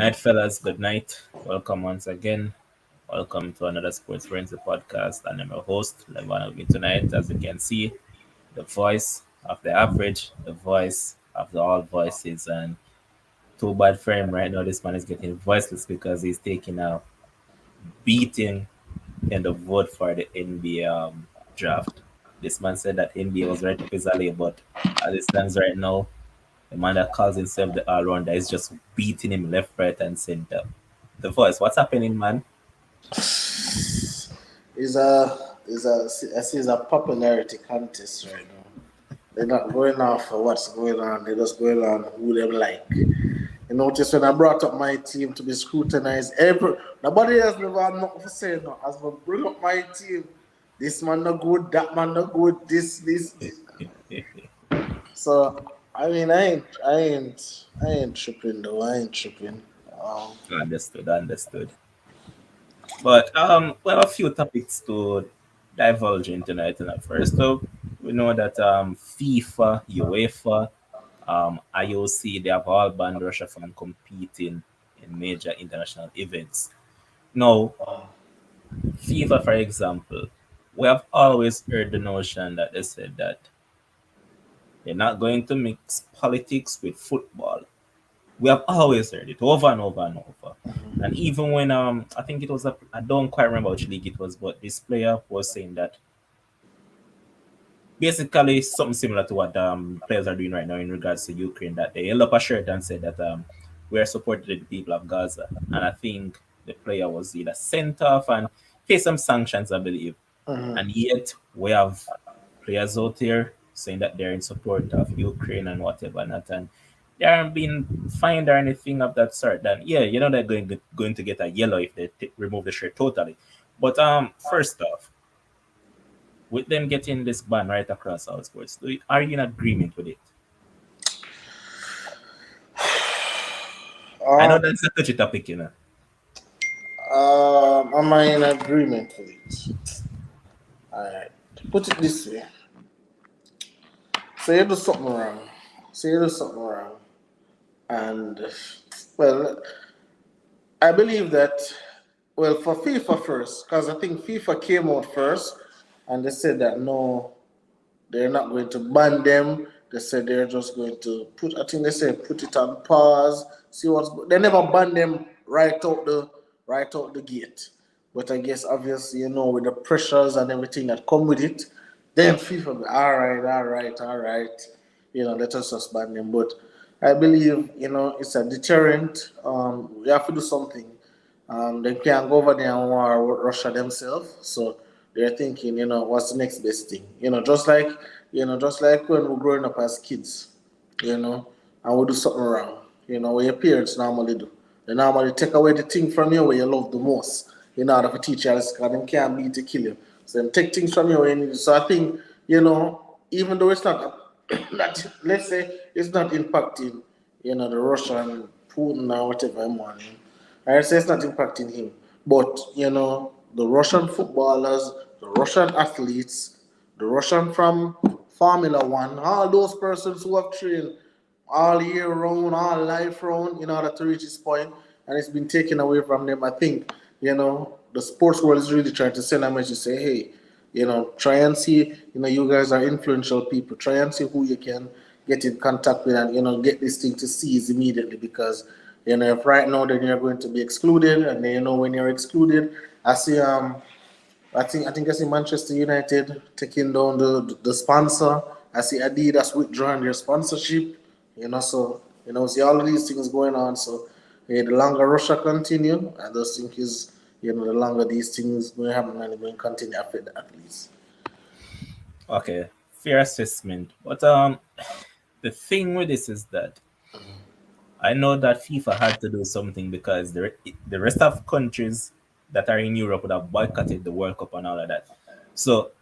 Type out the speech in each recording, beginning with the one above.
night, fellas. Good night. Welcome once again. Welcome to another Sports Frenzy podcast. And I'm your host, Levan with me tonight. As you can see, the voice of the average, the voice of the all voices, and too bad for him right now. This man is getting voiceless because he's taking a beating in the vote for the NBA draft. This man said that NBA was right up his alley, but as it stands right now, the man that calls himself the all rounder is just beating him left, right, and center. The voice, what's happening, man? Is a popularity contest right now. They're not going off for what's going on. They're just going on who they like. You notice when I brought up my team to be scrutinized, nobody else never had nothing to say. No, as I bring up my team, this man no good, that man no good, this. So I ain't tripping though. I ain't tripping. Um, Understood. But we have a few topics to divulge in tonight. And first up, we know that FIFA, UEFA, IOC, they have all banned Russia from competing in major international events. Now, FIFA, for example, we have always heard the notion that they said that they're not going to mix politics with football. We have always heard it over and over and over. And even when I think it was I don't quite remember which league it was, but this player was saying that basically something similar to what players are doing right now in regards to Ukraine, that they held up a shirt and said that we are supporting the people of Gaza. And I think the player was either sent off and faced some sanctions, I believe. mhm. And yet we have players out there saying that they're in support of Ukraine and whatever not, and they aren't being fined or anything of that sort. Then yeah, they're going to get a yellow if they remove the shirt totally. But first off, with them getting this ban right across all sports, are you in agreement with it? I know Um, that's a touchy topic, am I in agreement with it? Alright. Put it this way. Say you do something wrong. Say you do something wrong. And, well, I believe that, well, for FIFA first, because I think FIFA came out first and they said that no, they're not going to ban them. They said they're just going to I think they said put it on pause, see what's, they never ban them right out the gate. But I guess obviously, with the pressures and everything that come with it, then FIFA be all right, let us just ban them. But I believe, it's a deterrent. We have to do something. They can't go over there and war with Russia themselves. So they're thinking, what's the next best thing? Just like when we're growing up as kids, and we do something wrong, what your parents normally do. They normally take away the thing from you where you love the most in order to teach you because them can't beat to kill you. So them take things from you where you need it. So I think, even though it's not, not let's say it's not impacting, the Russian Putin or whatever I'm on. I say it's not impacting him. But, the Russian footballers, the Russian athletes, the Russian from Formula One, all those persons who have trained all year round, all life round in order to reach this point, and it's been taken away from them. I think, the sports world is really trying to send a message, say, hey, try and see, you guys are influential people. Try and see who you can get in contact with and, get this thing to seize immediately because, if right now then you're going to be excluded and then, when you're excluded, I see, I see Manchester United taking down the sponsor. I see Adidas withdrawing their sponsorship. So see all of these things going on. So the longer Russia continue, I just think is the longer these things going to happen and going to continue to affect the athletes. Okay, fair assessment. But the thing with this is that I know that FIFA had to do something because the rest of countries that are in Europe would have boycotted the World Cup and all of that. So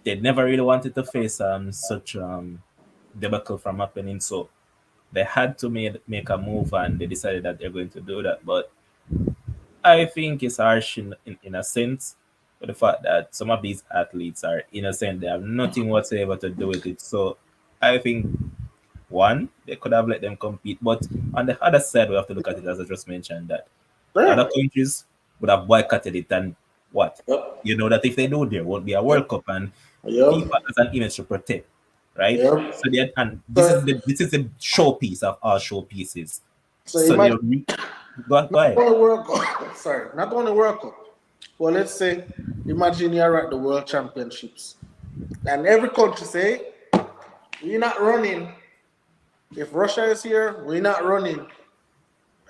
they never really wanted to face such debacle from happening. So they had to make a move and they decided that they're going to do that. But I think it's harsh in a sense for the fact that some of these athletes are innocent. They have nothing whatsoever to do with it. So I think One, they could have let them compete, but on the other side, we have to look at it as I just mentioned that other Yeah. countries would have boycotted it, and what? Yep. You know that if they do, there won't be a Yep. World Cup, and Yep. FIFA has an image to protect, right? Yep. So they and So, this is the showpiece of all showpieces. so So they imagine go ahead. only World Cup. Sorry, not only World Cup. Well, let's say, imagine you're at the World Championships, and every country say, "We're not running. If Russia is here, we're not running."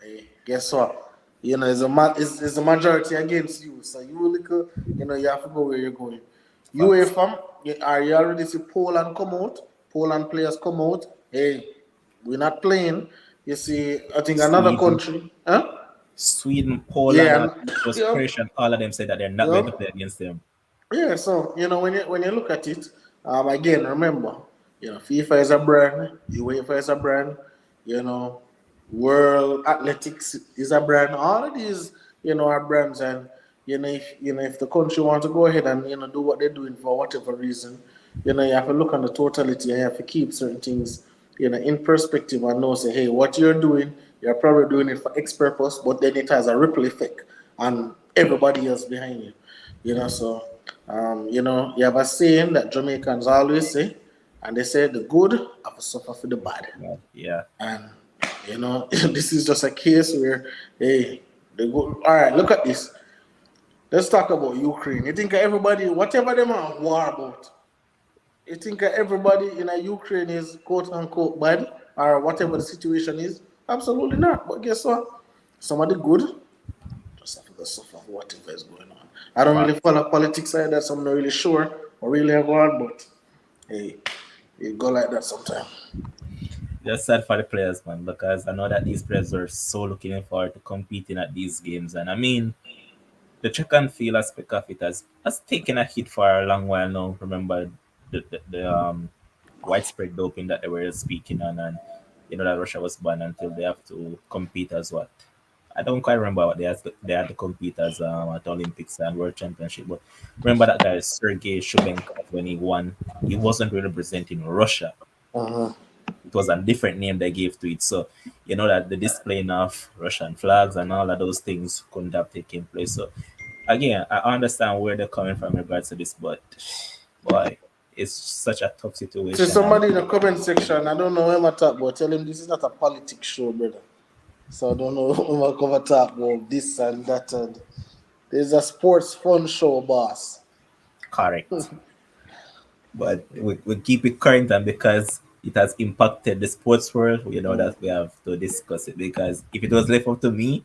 Hey, guess what? It's a majority against you. So you little, you have to go where you're going. Facts. UEFA, are you already see Poland come out? Poland players come out. Hey, we're not playing. You see, I think another Sweden, country, huh? Sweden, Poland, Yeah, and and just yeah, Croatia, and all of them said that they're not going to yeah. play against them. Yeah, so when you look at it, again, remember, FIFA is a brand, UEFA is a brand, you know, World Athletics is a brand. All of these, are brands, and if the country wants to go ahead and do what they're doing for whatever reason, you have to look on the totality and you have to keep certain things, in perspective and know, say, hey, what you're doing, you're probably doing it for X purpose, but then it has a ripple effect on everybody else behind you. So you have a saying that Jamaicans always say, and they say the good have to suffer for the bad. Yeah, And this is just a case where, hey, the good. All right, look at this. Let's talk about Ukraine. You think everybody, whatever them are war about, you think everybody in a Ukraine is quote unquote bad, or whatever the situation is? Absolutely not. But guess what? Somebody good just have to suffer for whatever is going on. I don't really facts. follow politics like that, so I'm not really sure or really have on, but hey, it go like that sometimes. Just sad for the players, man, because I know that these players are so looking forward to competing at these games. And I mean, the track and field aspect of it has taken a hit for a long while now. Remember the widespread doping that they were speaking on, and that Russia was banned until they have to compete as what. I don't quite remember what they had to compete as at Olympics and World Championship, but remember that guy Sergei Shubenkov when he won, he wasn't really representing Russia. Uh-huh. It was a different name they gave to it. So you know that the displaying of Russian flags and all of those things couldn't have taken place. So again, I understand where they're coming from in regards to this, but boy, it's such a tough See situation. And somebody in the comment section, I don't know who I talk about, tell him this is not a politics show, brother. So I don't know who I cover talk about this and that, and there's a sports fun show, boss. correct, but we keep it current, and because it has impacted the sports world, Mm. that we have to discuss it. Because if it was left up to me,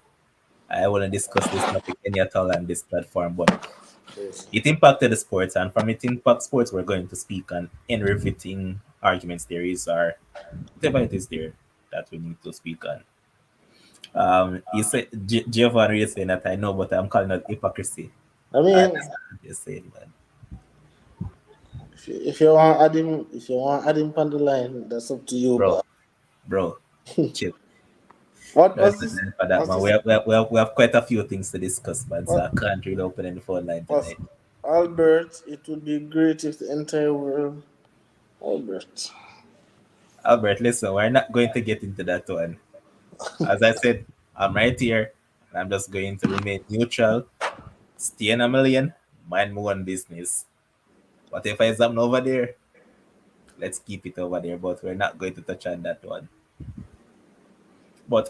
I wouldn't discuss this topic any at all on this platform. But Crazy. it impacted the sports, and from it impact sports, we're going to speak on any riveting arguments there is, or whatever it is there that we need to speak on. You said Giovanni is saying that I know, but I'm calling it hypocrisy. I I mean, understand what you're saying, man. if you want add him on the line, that's up to you, Bro, but bro, chill. what Don't was have this? time for that, What's man. this? We have quite a few things to discuss, man. So What I can't really open any phone line was tonight. Albert? It would be great if the entire world, Albert. Albert, listen, we're not going to get into that one. As I said, I'm right here, and I'm just going to remain neutral, stay in a million, mind my own business. Whatever is happening over there, let's keep it over there. But we're not going to touch on that one. But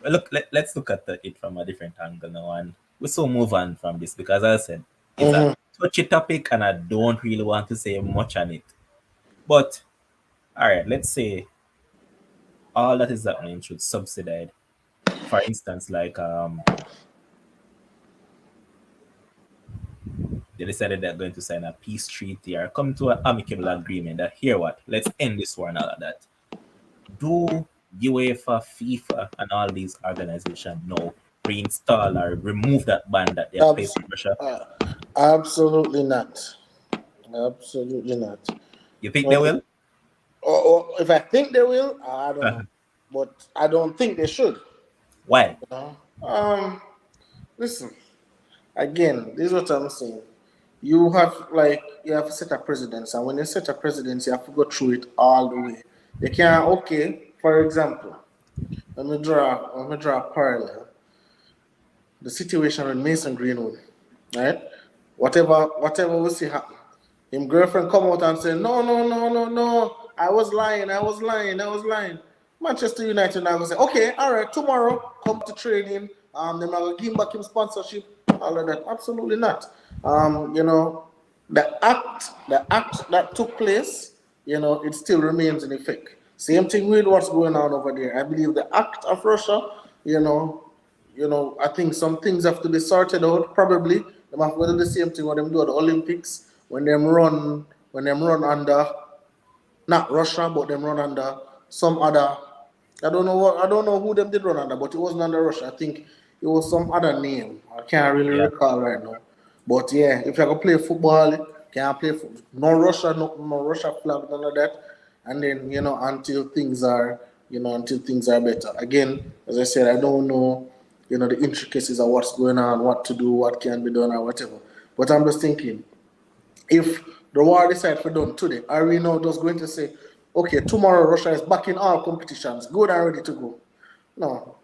look, let's look at it from a different angle now, and we so move on from this because, as I said, it's a Mm-hmm. touchy topic, and I don't really want to say much on it. But all right, let's say all that is happening should subsidize. For instance, like they decided they're going to sign a peace treaty or come to an amicable agreement that here what, let's end this war and all of that. Do UEFA, FIFA, and all these organizations now reinstall or remove that ban that they have placed Abs- on Russia? uh, absolutely not. Absolutely not. You think they Well, will? or if I think they will, I don't know, but I don't think they should. Why? You know? Listen. Again, this is what I'm saying. you have to set a precedence, and when you set a precedence, you have to go through it all the way. You can't for example, let me draw a parallel. The situation with Mason Greenwood, right? Whatever we see happen. Him girlfriend come out and say, no, no, no, no, no. I was lying. Manchester United now gonna say, okay, all right, tomorrow come to training. They're not gonna give him back him sponsorship, all of that. Absolutely not. You know, the act that took place, it still remains in effect. Same thing with what's going on over there. I believe the act of Russia, you know, I think some things have to be sorted out. Probably they have to do the same thing when them do at the Olympics when them run under not Russia, but them run under some other. I don't know who them did run under, but it wasn't under Russia. I think it was some other name. I can't really Yeah. recall right now. But yeah, if you can play football, can't play no Russia, no Russia flag, none of that. And then until things are better. Again, as I said, I don't know, the intricacies of what's going on, what to do, what can be done, or whatever. But I'm just thinking, if the war decides for done today, are we now just going to say, okay, tomorrow Russia is back in all competitions, good and ready to go? No,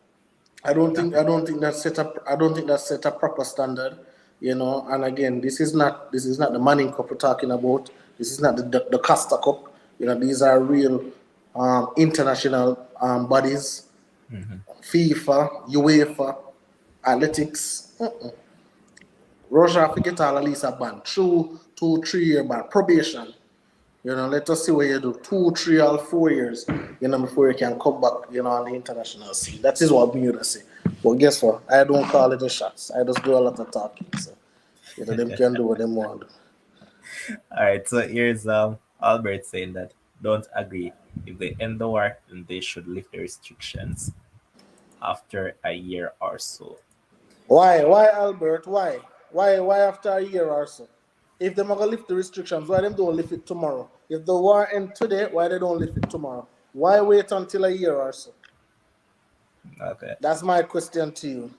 I don't think that's set up. I don't think that's set a proper standard. And again, this is not the Manning Cup we're talking about. This is not the Costa Cup. These are real international bodies, Mhm. FIFA, UEFA, athletics. Russia forget all at least a ban. 2, 3 year ban. Probation. Let us see what you do. 2, 3, or 4 years, before you can come back, on the international scene. That is what me would say. But guess what? I don't call it the shots. I just do a lot of talking. So, them can do what they want. All right, so here's Albert saying that don't agree. If they end the war, then they should lift the restrictions after a year or so. Why? Why, Albert? Why? Why after a year or so? If them are gonna lift the restrictions, why them don't lift it tomorrow? If the war end today, why they don't lift it tomorrow? Why wait until a year or so? Okay. That's my question to you.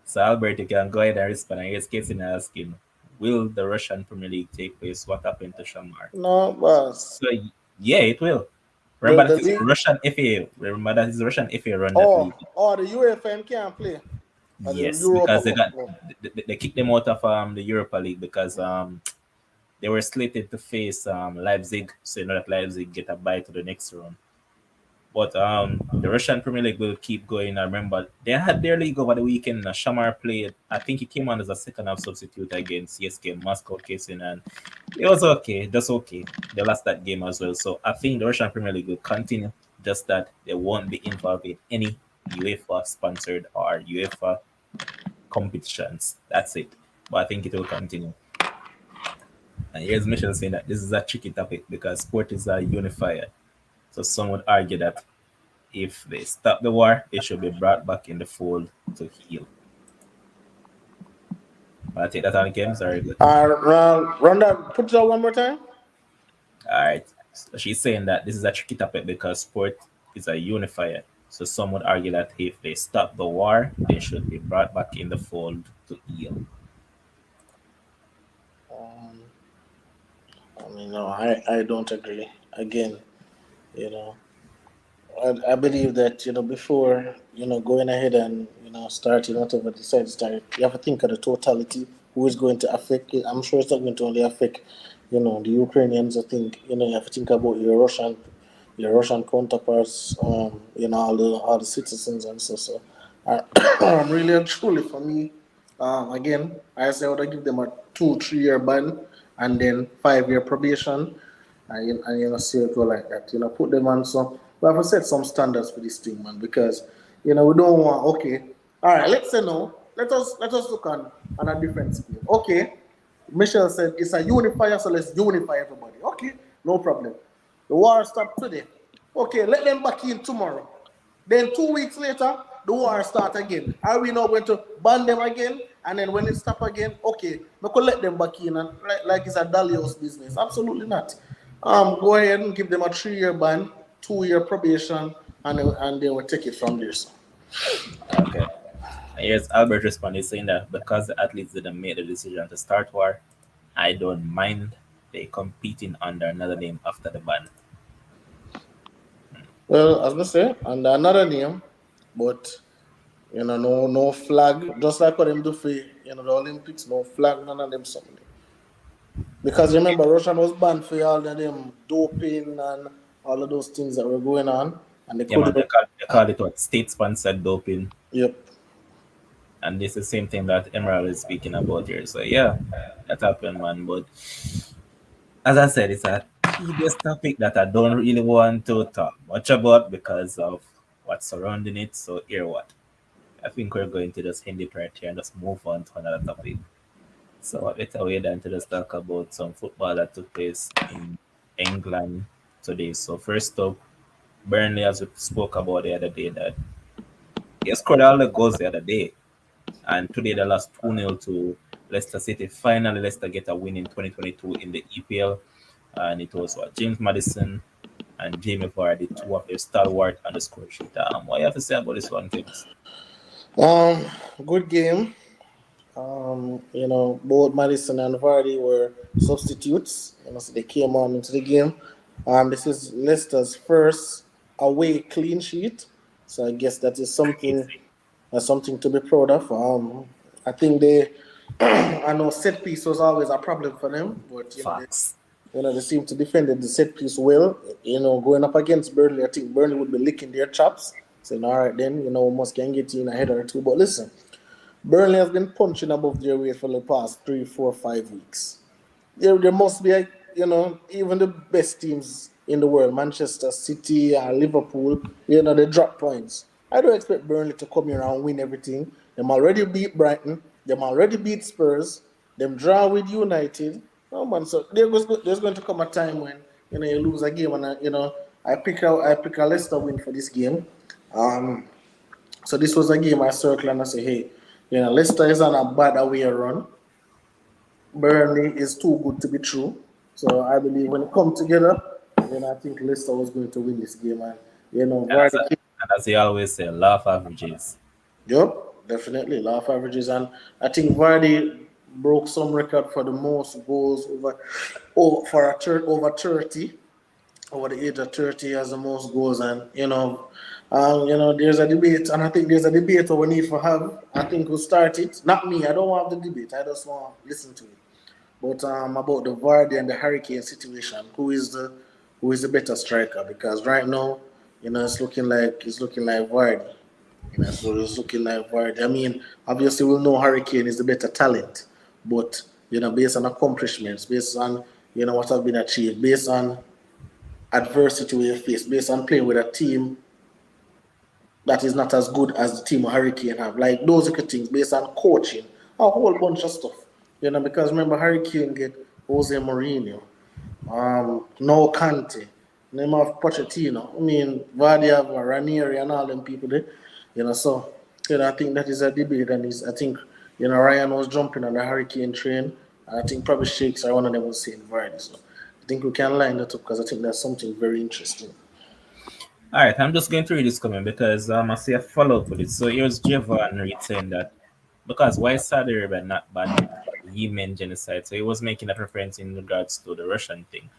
So Albert, you can go ahead and respond. And here's Casey asking, will the Russian Premier League take place? What happened to Shamar? No, boss. So yeah, it will. The Remember the that is league. Russian FA. Remember that is Russian FA run that league. Oh, the UFM can't play. Or the Yes, Europa because they Cup. got Oh. they kicked them out of the Europa League because they were slated to face Leipzig, so you know that Leipzig get a bye to the next round. But the Russian Premier League will keep going. I remember they had their league over the weekend. Shamar played. I think he came on as a second half substitute against CSK Moscow Kissing, and it was okay, just okay. They lost that game as well. So I think the Russian Premier League will continue, just that they won't be involved in any UEFA sponsored or UEFA competitions. That's it. But I think it will continue. And here's Michelle saying that this is a tricky topic because sport is a unifier. So some would argue that if they stop the war, they should be brought back in the fold to heal. I take that on Kim. Sorry, good. Run that. Put that one more time. All right. So she's saying that this is a tricky topic because sport is a unifier. So some would argue that if they stop the war, they should be brought back in the fold to heal. Um, no, I don't agree. Again, you know, I believe that before going ahead and starting whatever decide to start, you have to think of the totality. Who is going to affect it? I'm sure it's not going to only affect the Ukrainians. I think you have to think about your Russian counterparts. All the citizens and so. So, I, really and truly for me, again, I say I would give them a 2, 3 year ban and then 5 year probation and see it go like that. Put them on some. We have to set some standards for this thing, man, because we don't want. Okay, all right. Let's say no. Let us look on a different scale. Okay, Michelle said it's a unifier, so let's unify everybody. Okay, no problem. The war stopped today. Okay, let them back in tomorrow. Then 2 weeks later, the war start again. Are we now going to ban them again? And then when it stop again, okay, we could let them back in and like it's a Dalios business. Absolutely not. Go ahead and give them a 3 year ban, 2 year probation, and then we'll take it from there. So. Okay. Here's Albert responding saying that because the athletes didn't make the decision to start war, I don't mind they competing under another name after the ban. Well, as I say, under another name, but no flag, just like what them do for the Olympics, no flag, none of them something. Because remember, Russian was banned for all of them doping and all of those things that were going on, and they Yeah, man, couldn't. they call it what state sponsored doping, Yep. and this is the same thing that Emerald is speaking about here. So yeah, that happened, man. But as I said, it's a tedious topic that I don't really want to talk much about because of what's surrounding it. So here, what I think we're going to just end it right here and just move on to another topic. So a better way than to just talk about some football that took place in England today. So first up, Burnley, as we spoke about the other day, that he scored all the goals the other day. And today they lost 2-0 to Leicester City. Finally, Leicester get a win in 2022 in the EPL. And it was what, James Madison and Jamie Vardy, two of their stalwart on the score sheet. What you have to say about this one, things? Um, Good game. Both Madison and Vardy were substitutes. So they came on into the game. This is Leicester's first away clean sheet. So I guess that is something Crazy. something to be proud of. I think they, I know set piece was always a problem for them, but Facts. they seem to defend the set piece well. Going up against Burnley, I think Burnley would be licking their chops, saying, "All right, then, we must can get in a header or two." But listen, Burnley has been punching above their weight for the past 3, 4, 5 weeks. There must be, even the best teams in the world, Manchester City and Liverpool, they drop points. I don't expect Burnley to come here and win everything. Them already beat Brighton. Them already beat Spurs. Them draw with United. No man, so there's going to come a time when you lose a game, and I pick a Leicester win for this game. Um, so this was a game I circled and I say, hey, Leicester is on a bad away run. Burnley is too good to be true. So I believe when it comes together, I think Leicester was going to win this game. And And as, Vardy, and as they always say, laugh averages. yep, definitely laugh averages, and I think Vardy broke some record for the most goals for over 30. Over the age of 30 has the most goals, and there's a debate, and I think there's a debate we need to have. I think we'll start it. Not me, I don't want the debate, I just want to listen to it. But about the Vardy and the Hurricane situation, who is the better striker? Because right now, it's looking like Vardy. So it's looking like Vardy. I mean, obviously we'll know Hurricane is the better talent, but based on accomplishments, based on what have been achieved, based on adversity we face, based on playing with a team that is not as good as the team of Hurricane have. Like those are the things based on coaching, a whole bunch of stuff. Because remember Hurricane get Jose Mourinho, no Conte, name of Pochettino. I mean Vardy have Ranieri and all them people there. So I think that is a debate, and I think Ryan was jumping on the Hurricane train. And I think probably Shakes are one of them was saying Vardy. So I think we can line that up because I think that's something very interesting. All right, I'm just going to read this comment because I see a follow up with it. So here's Javon Reed saying that because why is Saudi Arabia not banned for the Yemen genocide? So he was making that reference in regards to the Russian thing.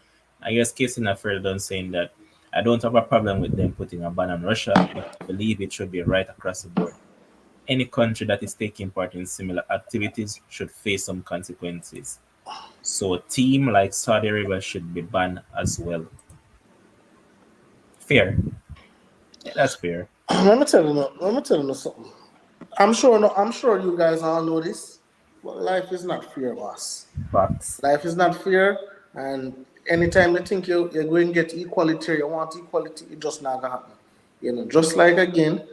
I guess Casey further done saying that I don't have a problem with them putting a ban on Russia, but I believe it should be right across the board. Any country that is taking part in similar activities should face some consequences. So a team like Saudi Arabia should be banned as well. Fair. Yeah, that's fair. Let me tell you something. I'm sure. No, I'm sure you guys all know this, but life is not fair, boss. Facts. Life is not fair, and anytime you think you're going to get equality, or you want equality, it just not gonna happen. Just like again,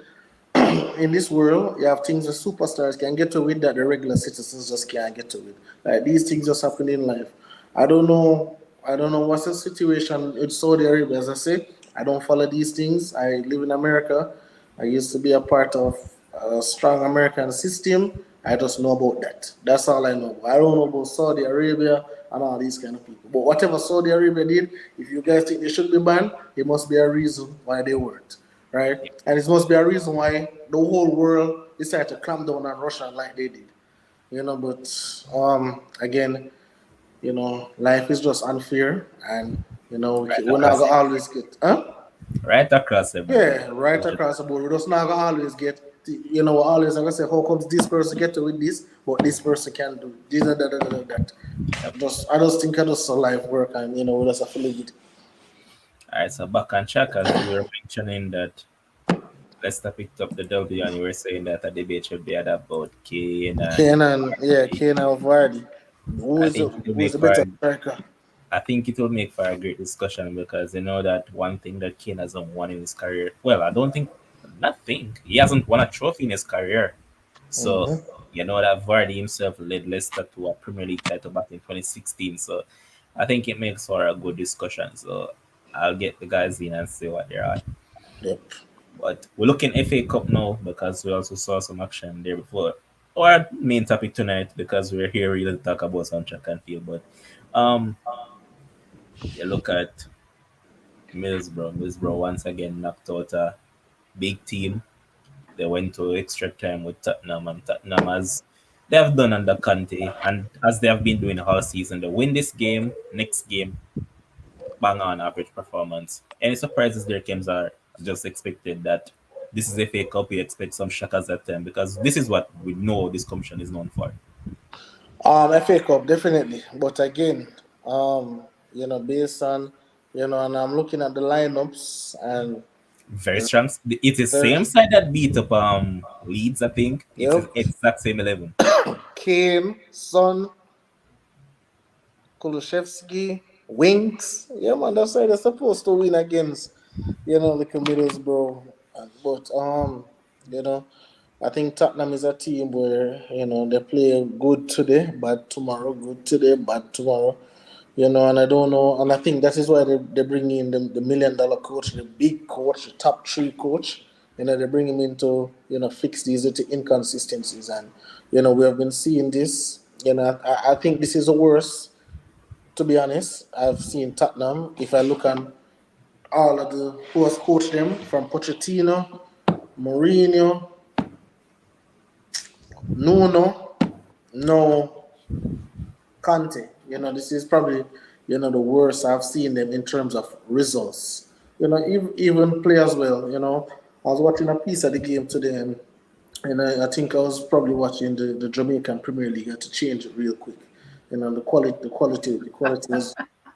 in this world, you have things that superstars can get to with that the regular citizens just can't get to with. Like these things just happen in life. I don't know. I don't know what's the situation in Saudi Arabia. As I say, I don't follow these things. I live in America. I used to be a part of a strong American system. I just know about that. That's all I know. I don't know about Saudi Arabia and all these kind of people. But whatever Saudi Arabia did, if you guys think they should be banned, it must be a reason why they weren't. right? And it must be a reason why the whole world decided to clamp down on Russia like they did. But again, life is just unfair, and Right we're not across, gonna always get, huh? right across everywhere. Yeah, right across the board. We're just not gonna always get, we're always gonna say, how comes this person get to with this, but this person can do this and that. Yep. I just think I just saw life work, and we just have to live with it. All right, so back on track as you were mentioning that Leicester picked up the W, and you were saying that a debate should be had about Kane and Vardy. Kane and Vardy. I think it will Who is make the for better a, striker? I think it will make for a great discussion because you know that one thing that Kane hasn't won in his career. Well, I don't think, not think he hasn't won a trophy in his career. So Hmm. you know that Vardy himself led Leicester to a Premier League title back in 2016. So I think it makes for a good discussion. So I'll get the guys in and see what they're at. Yep. But we're looking FA Cup now because we also saw some action there before. Our main topic tonight because we're here really to talk about some track and field. But um, you look at Middlesbrough. Middlesbrough once again knocked out a big team. They went to extra time with Tottenham, and Tottenham, as they have done under Conte, and as they have been doing all season, they win this game, next game, bang on average performance. Any surprises there, Kems, are just expected that this is a fake cup. We expect some shockers at time because this is what we know this commission is known for. FA Cup definitely, but again, based on, and I'm looking at the lineups, and Very you know, strong. It is very, same side that beat up Leeds, I think. It is yep, exact same 11. Kane, Son, Kulusevski, Winks. Yeah, man, that's why they're supposed to win against, like Middlesbrough. But you know, I think Tottenham is a team where they play good today, bad tomorrow, good today, bad tomorrow. And I don't know, and I think that is why they bring in the $1 million coach, the big coach, the top three coach. They bring him in to fix these little inconsistencies, and we have been seeing this. I think this is the worst. To be honest, I've seen Tottenham. If I look on all of the who has coached them, from Pochettino, Mourinho, Nuno, no Conte. This is probably the worst I've seen them in terms of results. Even play as well. I was watching a piece of the game today, and I think I was probably watching the Jamaican Premier League. I had to change it real quick. The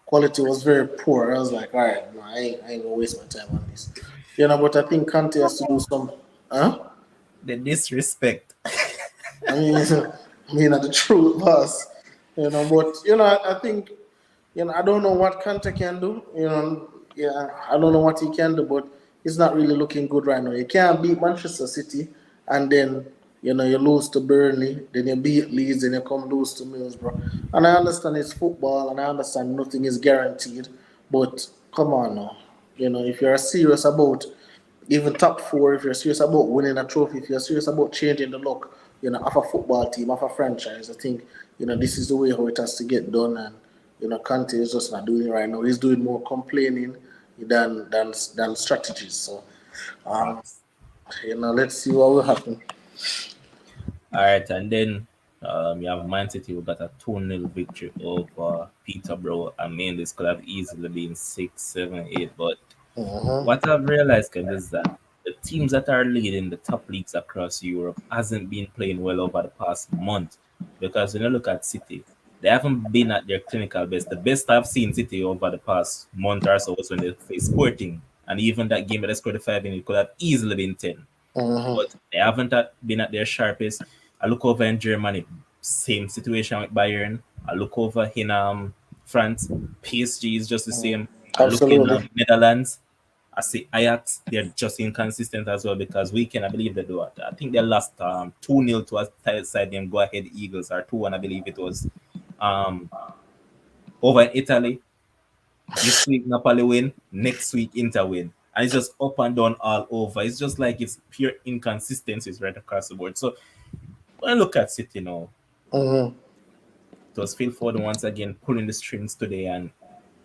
quality was very poor. I was like, all right, no, I ain't gonna waste my time on this. But I think Conte has to do some. Huh? The disrespect. I mean, the truth, boss. But I think I don't know what Kante can do. Yeah, I don't know what he can do, but he's not really looking good right now. You can't beat Manchester City and then you lose to Burnley, then you beat Leeds, and you come lose to Middlesbrough. And I understand it's football, and I understand nothing is guaranteed, but come on now. If you're serious about even top four, if you're serious about winning a trophy, if you're serious about changing the look, of a football team, of a franchise, I think, this is the way how it has to get done. And, Conte is just not doing it right now. He's doing more complaining than strategies. So, um, Facts. let's see what will happen. All right, and then you have Man City who got a 2-0 victory over Peterborough. I mean, this could have easily been 6, 7, 8, but Mm-hmm. what I've realized, Kev, is that the teams that are leading the top leagues across Europe hasn't been playing well over the past month. Because when you look at City, they haven't been at their clinical best. The best I've seen City over the past month or so was when they faced Sporting. And even that game that they scored the 5 in, it could have easily been 10. Mm-hmm. But they haven't been at their sharpest. I look over in Germany, same situation with Bayern. I look over in France, PSG is just the same. I look in Absolutely. Netherlands, I see Ajax, they're just inconsistent as well because weekend, I believe they do it. I think they lost 2-0 to a side named Go Ahead Eagles, or 2-1, I believe it was. Um, Over in Italy, this week Napoli win, next week Inter win. And it's just up and down all over. It's just like it's pure inconsistencies right across the board. So when I look at City now, Mm-hmm. it was Phil Foden once again pulling the strings today, and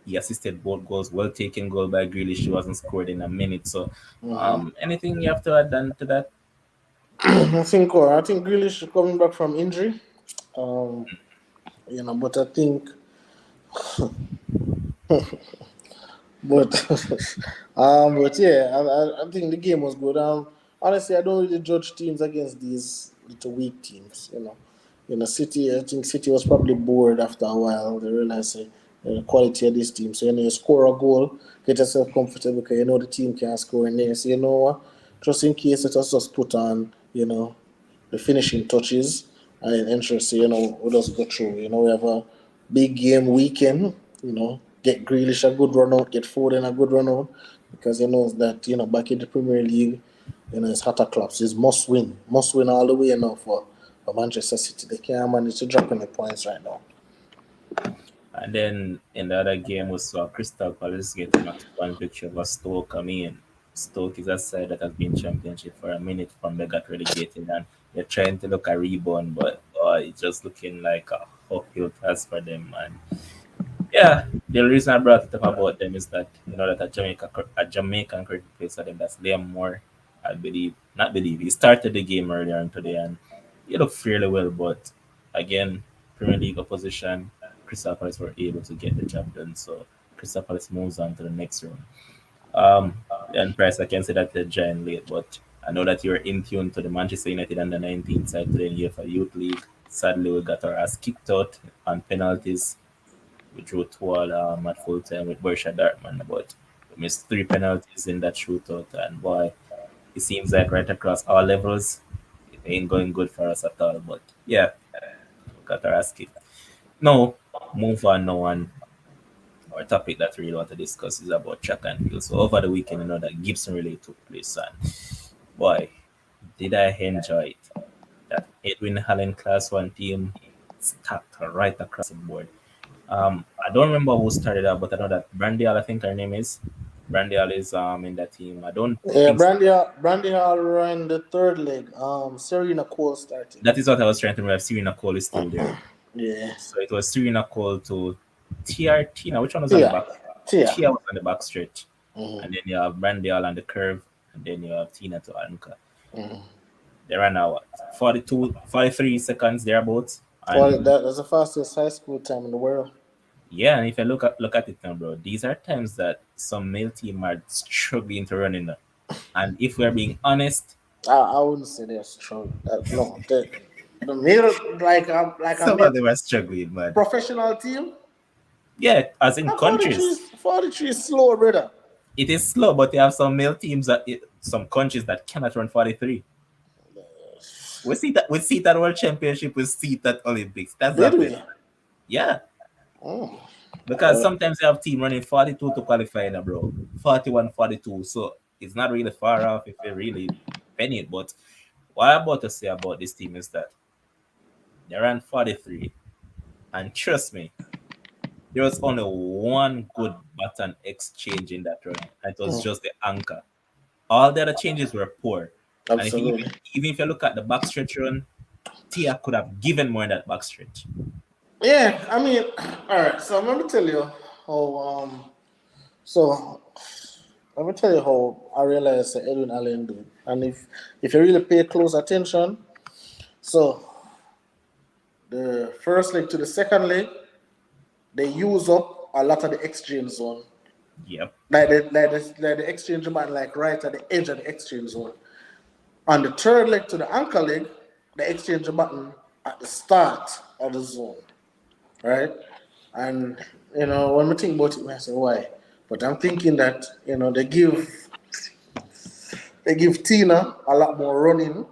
He assisted both goals. Well taken goal by Grealish. He wasn't scored in a minute. So, Mm-hmm. anything you have to add on to that? I think Grealish is coming back from injury. Um, but I think, but but yeah, I think the game was good. Honestly, I don't really judge teams against these little weak teams. City. I think City was probably bored after a while. They realized the quality of this team. So you score a goal, get yourself comfortable because the team can score in there. So you know what? Just in case, let us just put on the finishing touches and ensure we just go through. We have a big game weekend. Get Grealish a good run out, get Foden a good run out because that back in the Premier League, it's hotter clubs. It's must win all the way now for Manchester City. They can't manage to drop any points right now. And then in the other game, we saw Crystal Palace getting a 2-1 victory over Stoke. I mean, Stoke is a side that has been championship for a minute from they got relegated, and they're trying to look a rebound, but it's just looking like a uphill task for them. And yeah, the reason I brought it up about them is that that a Jamaican cricket player for them, that's Liam Moore. I believe, not believe, he started the game earlier on today and he looked fairly well, but again, Premier League opposition, Crystal Palace were able to get the job done. So Crystal Palace moves on to the next round. And Price, I can say that they're giant late, but I know that you're in tune to the Manchester United under 19 side today in the UEFA Youth League. Sadly, we got our ass kicked out on penalties. We drew 2-2 at full time with Borussia Dortmund, but we missed 3 penalties in that shootout. And boy, it seems like right across all levels, it ain't going good for us at all. But yeah, we got our ass kicked. No, move on now. And our topic that we really want to discuss is about track and field. So over the weekend, that Gibson really took place. And boy, did I enjoy it. That Edwin Allen Class 1 team stacked right across the board. I don't remember who started out, but I know that Brandyall, I think her name is. Brandyall is in that team. I don't Yeah, think so. Brandy Hall ran the third leg. Serena Cole started. That is what I was trying to remember. Serena Cole is still there. Yeah. So it was Serena Cole to TRT. Now, which one was on the Tia. back? Tia. Tia was on the back stretch. Mm-hmm. And then you have Brandyall on the curve. And then you have Tina to anchor. Mm-hmm. They ran out what, 42, 43 seconds thereabouts. And That's the fastest high school time in the world. yeah, and if you look at it now, bro, these are times that some male team are struggling to run in there. And if we're being honest, I wouldn't say they're strong. No, the male like a some male of them are struggling, man. professional team. Yeah, as in And 43, countries, 43 is slow, brother. it is slow, but you have some male teams some countries that cannot run 43. We see that World Championship, we see that Olympics. That's Did happened. we? Yeah, Oh. because sometimes you have team running 42 to qualify now, bro. 41, 42. So it's not really far off if you really penny it. But what I'm about to say about this team is that they ran 43. And trust me, there was only one good button exchange in that run. And it was Mm, just the anchor. All the other changes were poor. And if you absolutely. even if you look at the backstretch run, Tia could have given more in that backstretch. Yeah, I mean, all right. So let me tell you how. So let me tell you how I realized that Edwin Allen do. And if you really pay close attention, so the first leg to the second leg, they use up a lot of the exchange zone. Yep. Like the exchange button, like right at the edge of the exchange zone. On the third leg to the anchor leg, the exchange button at the start of the zone, right? And when we think about it, I say why. But I'm thinking that they give Tina a lot more running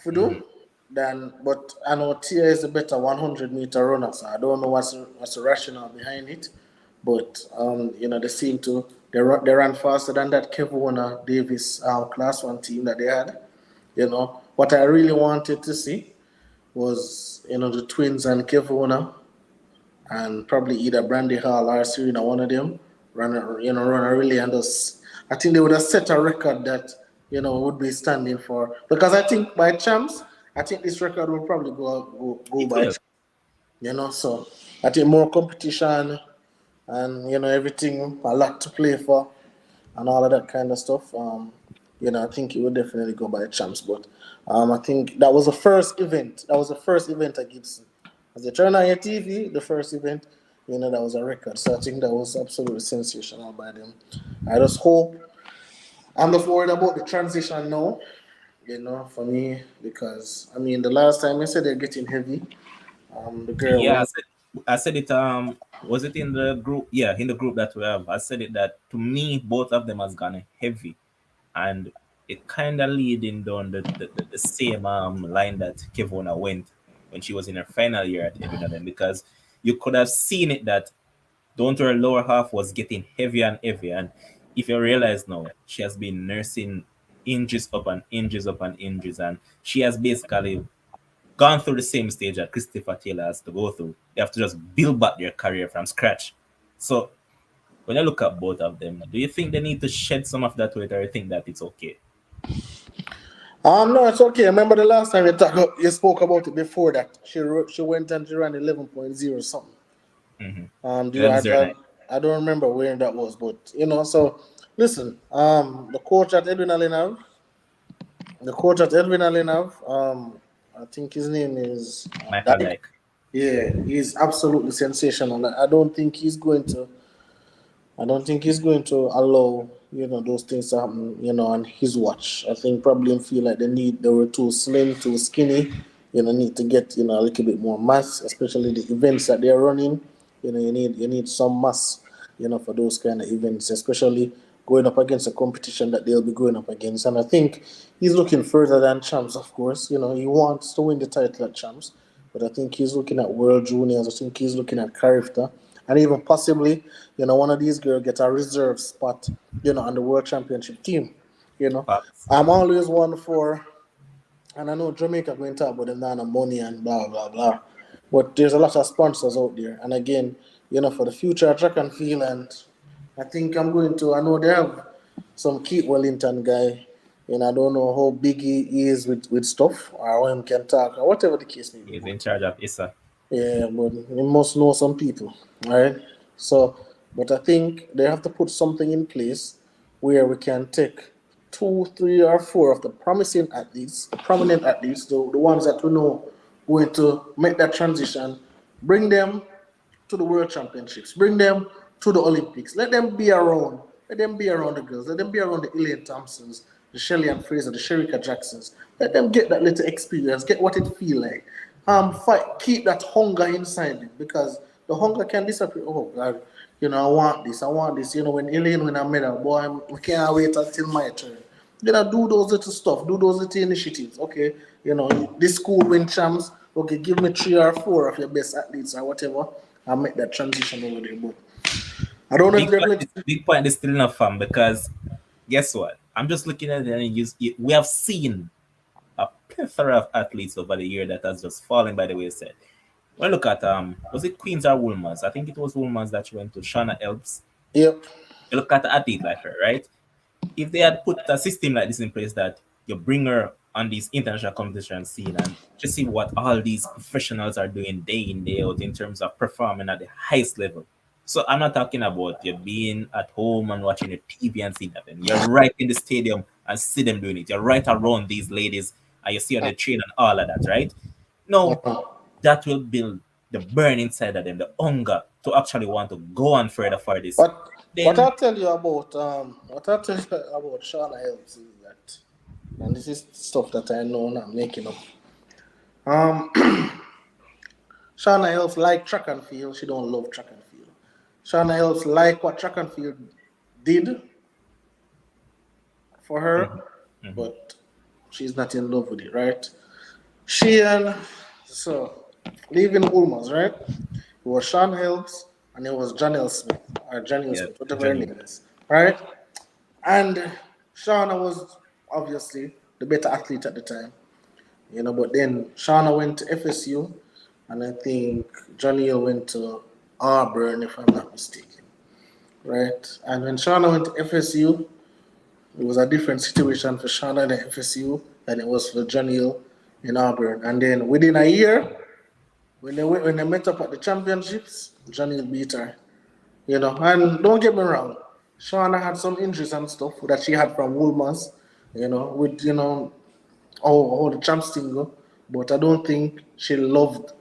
to Mhm. do than. But I know Tia is a better 100-meter runner, so I don't know what's the rationale behind it. But they seem to they ran faster than that Kevin Warner Davis class one team that they had. What I really wanted to see was the twins and Kevin Warner and probably either Brandy Hall or Serena, one of them, run a relay and just. I think they would have set a record that would be standing for because I think by chance I think this record will probably go It by will. chance. So I think more competition and everything a lot to play for and all of that kind of stuff. I think it would definitely go by champs, but I think that was the first event. That was the first event at Gibson. As they turn on your TV, the first event, that was a record. So I think that was absolutely sensational by them. I just hope. I'm just worried about the transition now. For me, because I mean, the last time I said they're getting heavy. The girl Yeah, went. I said it. Was it in the group? Yeah, in the group that we have. I said it that to me, both of them has gone heavy, and it kind of leading down the same line that Kevona went when she was in her final year at Edwin Allen, because you could have seen it that don't her lower half was getting heavier and heavier, and if you realize now, she has been nursing inches up and inches up and inches, and she has basically gone through the same stage that Christopher Taylor has to go through. They have to just build back their career from scratch. So when I look at both of them, do you think they need to shed some of that weight, or you think that it's okay? No, it's okay. Remember the last time you spoke about it before that she went and she ran 11.0 something. Mm-hmm. Do you, 1109. I don't remember where that was, but so listen. The coach at Edwin Allen the coach at Edwin Allen I think his name is Michael Dyke. Dyke. Yeah, he's absolutely sensational. I don't think he's going to allow those things to happen on his watch. I think probably feel like they were too slim, too skinny. Need to get a little bit more mass, especially the events that they're running. You need some mass for those kind of events, especially going up against a competition that they'll be going up against. And I think he's looking further than champs, of course. He wants to win the title at champs, but I think he's looking at World Juniors. I think he's looking at character, and even possibly, one of these girls get a reserve spot, on the World Championship team. You know, Facts. I'm always one for, and I know Jamaica going to talk about them now and money and blah blah blah, but there's a lot of sponsors out there, and again, for the future track and field, and I think I'm going to. I know they have some Keith Wellington guy. I don't know how big he is with stuff or how him can talk or whatever the case may be. He's But in charge of ISA. yeah, but you must know some people, right? So, but I think they have to put something in place where we can take two, three, or four of the promising athletes, the prominent athletes, the ones that we know going to make that transition, bring them to the World Championships, bring them to the Olympics. Let them be around. Let them be around the girls. Let them be around the Elaine Thompsons, the Shelley and Fraser, the Sherika Jacksons. Let them get that little experience, get what it feel like. Fight, keep that hunger inside them because the hunger can disappear. Oh God, I want this, I want this. When Elaine win a medal, boy, we can't wait until my turn. Do those little stuff, do those little initiatives. Okay, this school win champs. Okay, give me three or four of your best athletes or whatever, and make that transition over there. But I don't know if Big they're point, going to. big point is still enough fun because guess what? I'm just looking at it and we have seen a plethora of athletes over the year that has just fallen by the wayside. When I look at was it Queens or Woolmans? I think it was Woolmans that she went to. Shauna Elps. Yep. You look at an athlete like her, right? If they had put a system like this in place that you bring her on these international competition scene and just see what all these professionals are doing day in, day out in terms of performing at the highest level. So I'm not talking about you being at home and watching the TV and seeing that. You're right in the stadium and see them doing it. You're right around these ladies and you see how they train and all of that, right? No, that will build the burn inside of them, the hunger to actually want to go on further for this. What Then I'll tell you about Shauna Helps is that, and this is stuff that I know and I'm making up. Um, Shauna Helps like track and field. She don't love track and field. Shauna Helps like what track and field did for her, mhm, mhm. but she's not in love with it, right? She and so leaving Ulmers, right? It was Sean Helps and it was Janelle Smith or Janelle Yeah, Smith, whatever her Johnny. name is, right? And Shauna was obviously the better athlete at the time, But then Shauna went to FSU, and I think Johnny went to Auburn, if I'm not mistaken, right? And when Shauna went to FSU, it was a different situation for Shauna in FSU than it was for Johnny in Auburn. And then within a year, when they met up at the championships, Johnny beat her. And don't get me wrong, Shauna had some injuries and stuff that she had from Woolmans, with how the champs thing go. But I don't think she loved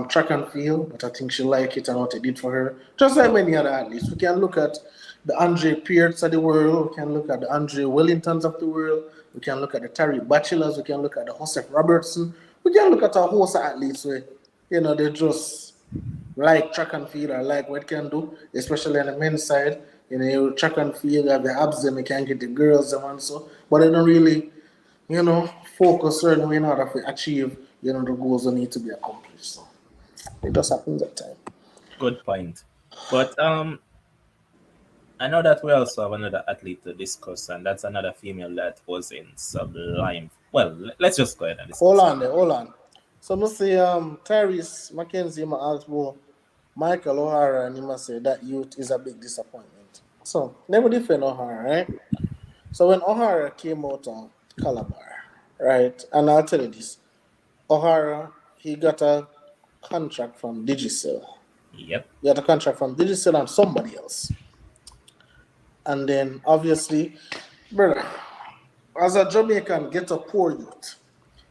track and field, but I think she liked it and what it did for her. Just like many other athletes. We can look at the Andre Pierce of the world, we can look at the Andre Wellingtons of the world, we can look at the Terry Bachelors, we can look at the Joseph Robertson, we can look at a host of athletes where, they just like track and field or like what it can do, especially on the men's side. Track and field, have the abs, them, you can get the girls, them, and so. But they don't really focus certain way in order to achieve, the goals that need to be accomplished. So it just happens at time. Good point. But I know that we also have another athlete to discuss, and that's another female that was in Sublime. Well, let's just go ahead and Hold discuss it. on there, hold on. So must say Tyrese McKenzie ma ask Michael O'Hara and he must say that youth is a big disappointment. So never defend O'Hara, right? So when O'Hara came out on Calabar, right, and I'll tell you this, O'Hara, he got a contract from Digicel. Yep. He got a contract from Digicel and somebody else. And then obviously, brother, as a Jamaican, get a poor youth.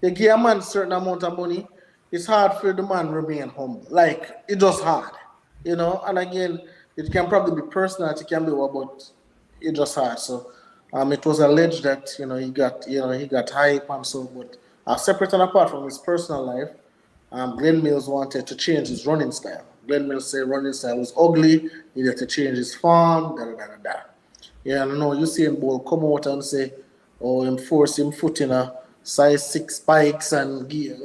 You give a man certain amount of money, it's hard for the man remain humble. Like it's just hard, And again, it can probably be personal, it can be what, but it's just hard. So, it was alleged that he got hype and so. But separate and apart from his personal life, Glenn Mills wanted to change his running style. Glenn Mills said running style was ugly. He needed to change his form. Da da da da da. Yeah, I know you see him ball come out and say, "Oh, him force him foot in a size 6 spikes and gear."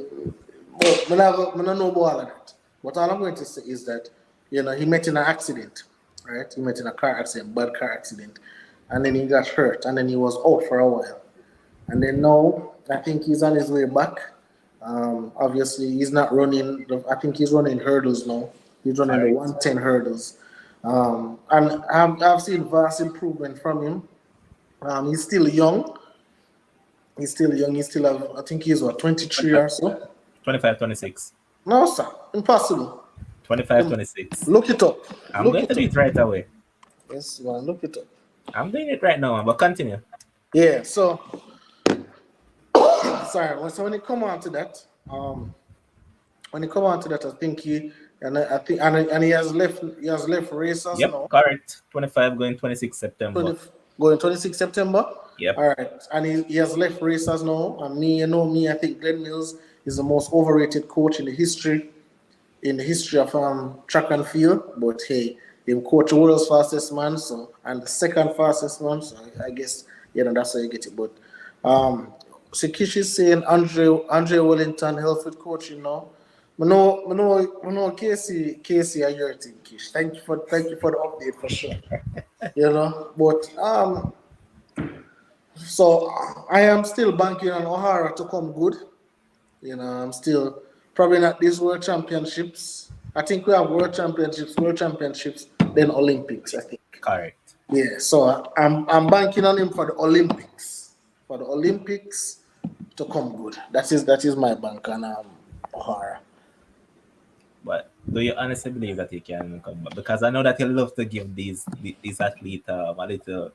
But I don't know about all of that. But all I'm going to say is that he met in an accident, right? He met in a car accident, bad car accident, and then he got hurt, and then he was out for a while, and then now I think he's on his way back. Obviously, he's not running. I think he's running hurdles now. He's running the Correct. 110 hurdles. And I've seen vast improvement from him. He's still young. He's still young. He still have, I think he's what, 23 25, or so? 25, 26. No, sir. Impossible. 25, 26. Look it up. I'm Look going to it do up. it right away. Yes, man. Look it up. I'm doing it right now, but continue. Yeah, so, sorry. So when it come on to that, I think he has left races Yep, now. correct. 25 going 26 September. 20, going 26 September. Yep. All right, and he has left racers now. And me, I think Glenn Mills is the most overrated coach in the history of track and field. But hey, he coach the world's fastest man, so and the second fastest man. So I guess that's how you get it. But Sekish is saying Andre Wellington helps with coaching now. Casey, I hear it, Kish. Thank you for the update for sure. But so I am still banking on O'Hara to come good. I'm still probably not these World Championships. I think we have World Championships, then Olympics. I think. Correct. Yeah. So I'm banking on him for the Olympics. For the Olympics to come good. That is my bank on O'Hara. But do you honestly believe that he can come back? Because I know that he love to give these athletes a little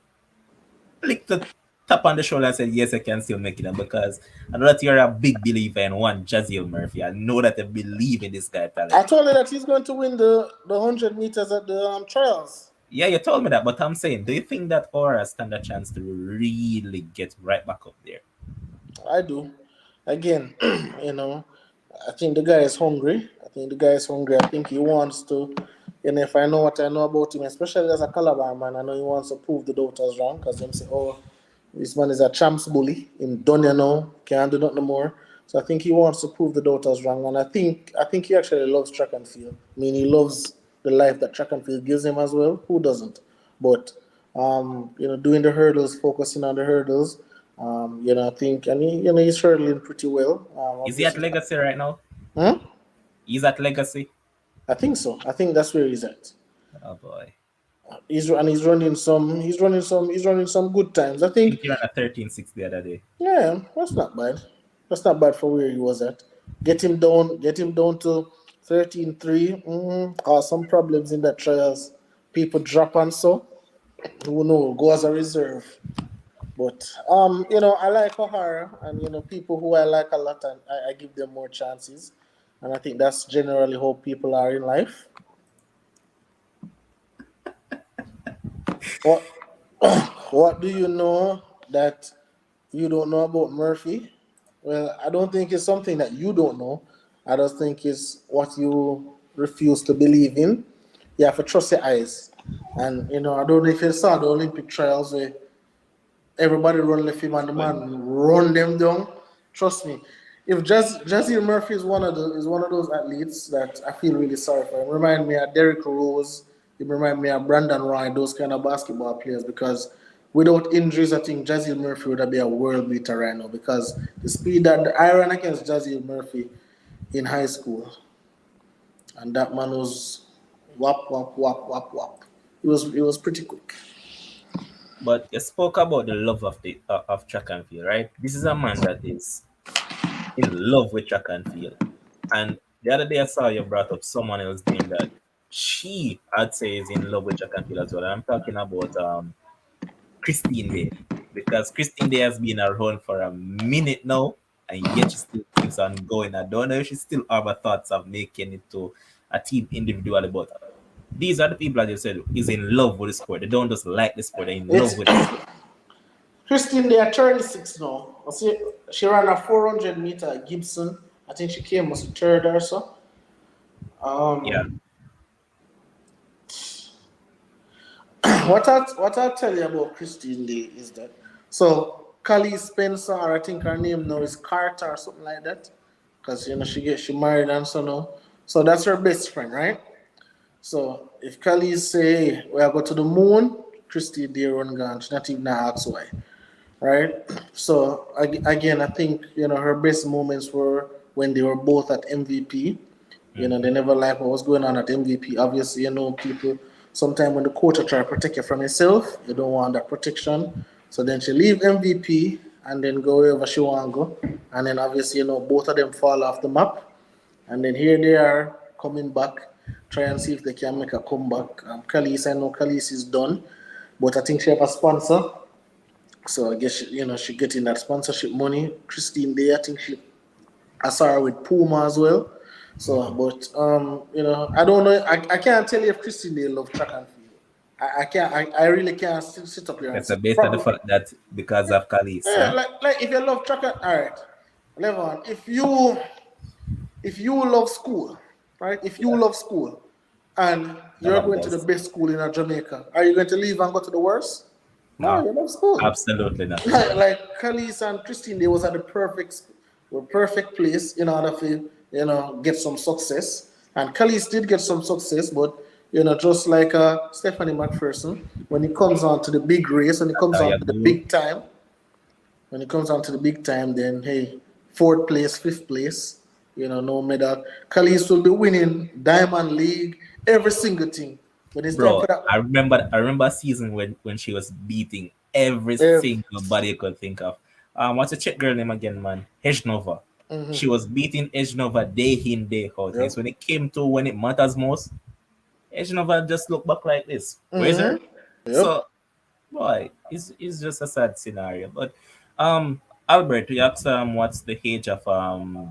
lick the tap on the shoulder and say, yes, I can still make it. Because I know that you're a big believer in one Jaziel Murphy. I know that I believe in this guy talent. I told you that he's going to win the 100 meters at the trials. Yeah, you told me that, but I'm saying, do you think that Aura stand a chance to really get right back up there? I do. Again, I think the guy is hungry. I think he wants to. And if I know what I know about him, especially as a Calabar man, I know he wants to prove the doubters wrong because them say, oh, this man is a champs bully. Him done can't do nothing more. So I think he wants to prove the doubters wrong. And I think he actually loves track and field. I mean, he loves the life that track and field gives him as well. Who doesn't? But doing the hurdles, focusing on the hurdles. I think, and he's hurdling pretty well. Is he at Legacy right now? Huh? He's at Legacy. I think so. I think that's where he's at. Oh boy. He's running some good times. I think he ran a 13.6 the other day. Yeah, that's not bad. That's not bad for where he was at. Get him down to 13.3. Some problems in that trials people drop and so. Who know, go as a reserve. But I like O'Hara, and people who I like a lot, and I give them more chances, and I think that's generally how people are in life. What what do you know that you don't know about Murphy? Well, I don't think it's something that you don't know. I just think it's what you refuse to believe in. You have to trust your eyes. And I don't know if you saw the Olympic trials where everybody run left him and the When man run them down. Trust me. If Jazzy Murphy is one of those athletes that I feel really sorry for. Him. Remind me of Derrick Rose. It remind me of Brandon Roy, those kind of basketball players. Because without injuries, I think Jazzy Murphy would be a world beater right now. Because the speed that I ran against Jazzy Murphy in high school, and that man was whap whap whap whap whap. It was pretty quick. but you spoke about the love of the of track and field, right? This is a man that is in love with track and field. And the other day I saw you brought up someone else doing that. She, I'd say, is in love with track and field as well. And I'm talking about Christine Day. Because Christine Day has been around for a minute now, and yet she still keeps on going. I don't know if she still have her thoughts of making it to a team individually, but these are the people that you said is in love with the sport. They don't just like the sport, they're in love It's with it. Christine, they are 36 now. I see she ran a 400-meter at Gibson. I think she came as a third or so. Yeah. Um, what I'll tell you about Christine Lee is that Callie Spencer, or I think her name now is Carter or something like that, because she married and so now. So that's her best friend, right? So if Callie say hey, we are go to the moon, Christine Lee run gone. She not even ask why. Right? So again, I think her best moments were when they were both at MVP. They Hmm. never like what was going on at MVP. Obviously, people sometimes when the coach are trying to protect you from yourself, you don't want that protection. So then she leave MVP and then go wherever she want to go, and then obviously both of them fall off the map, and then here they are coming back, try and see if they can make a comeback. Khalees, I know Khalees is done, but I think she have a sponsor. So I guess she getting that sponsorship money. Christine Day, I think I saw her with Puma as well. So, but I don't know. I can't tell you if Christine Day love track and field. I can't. I really can't sit up here and That's say a based on the probably. fact that because of Kalis, Yeah, yeah? like if you love track and all right, Levon. If you love school, right? If you Yeah. love school, and None you're of going to the us. best school in Jamaica, are you going to leave and go to the worst? No, No, you love school. absolutely not. Like Khalees and Christine, they was at the perfect place in order for get some success. And Khalees did get some success, but just like Stephanie McPherson, when it comes on to the big race, when it That's comes how on you to the go. big time, then hey, fourth place, fifth place, no medal. Khalees will be winning Diamond League, every single thing. But it's time Bro, for that. I remember a season when she was beating every Every, single body you could think of. What's the chick girl name again, man? Nova. She mm-hmm. was beating Nova day in, day out. And it's Yep. when it came to when it matters most, Nova just looked back like this. Where's her? Mm-hmm. Yep. So boy, it's just a sad scenario. But Albert, you asked what's the age of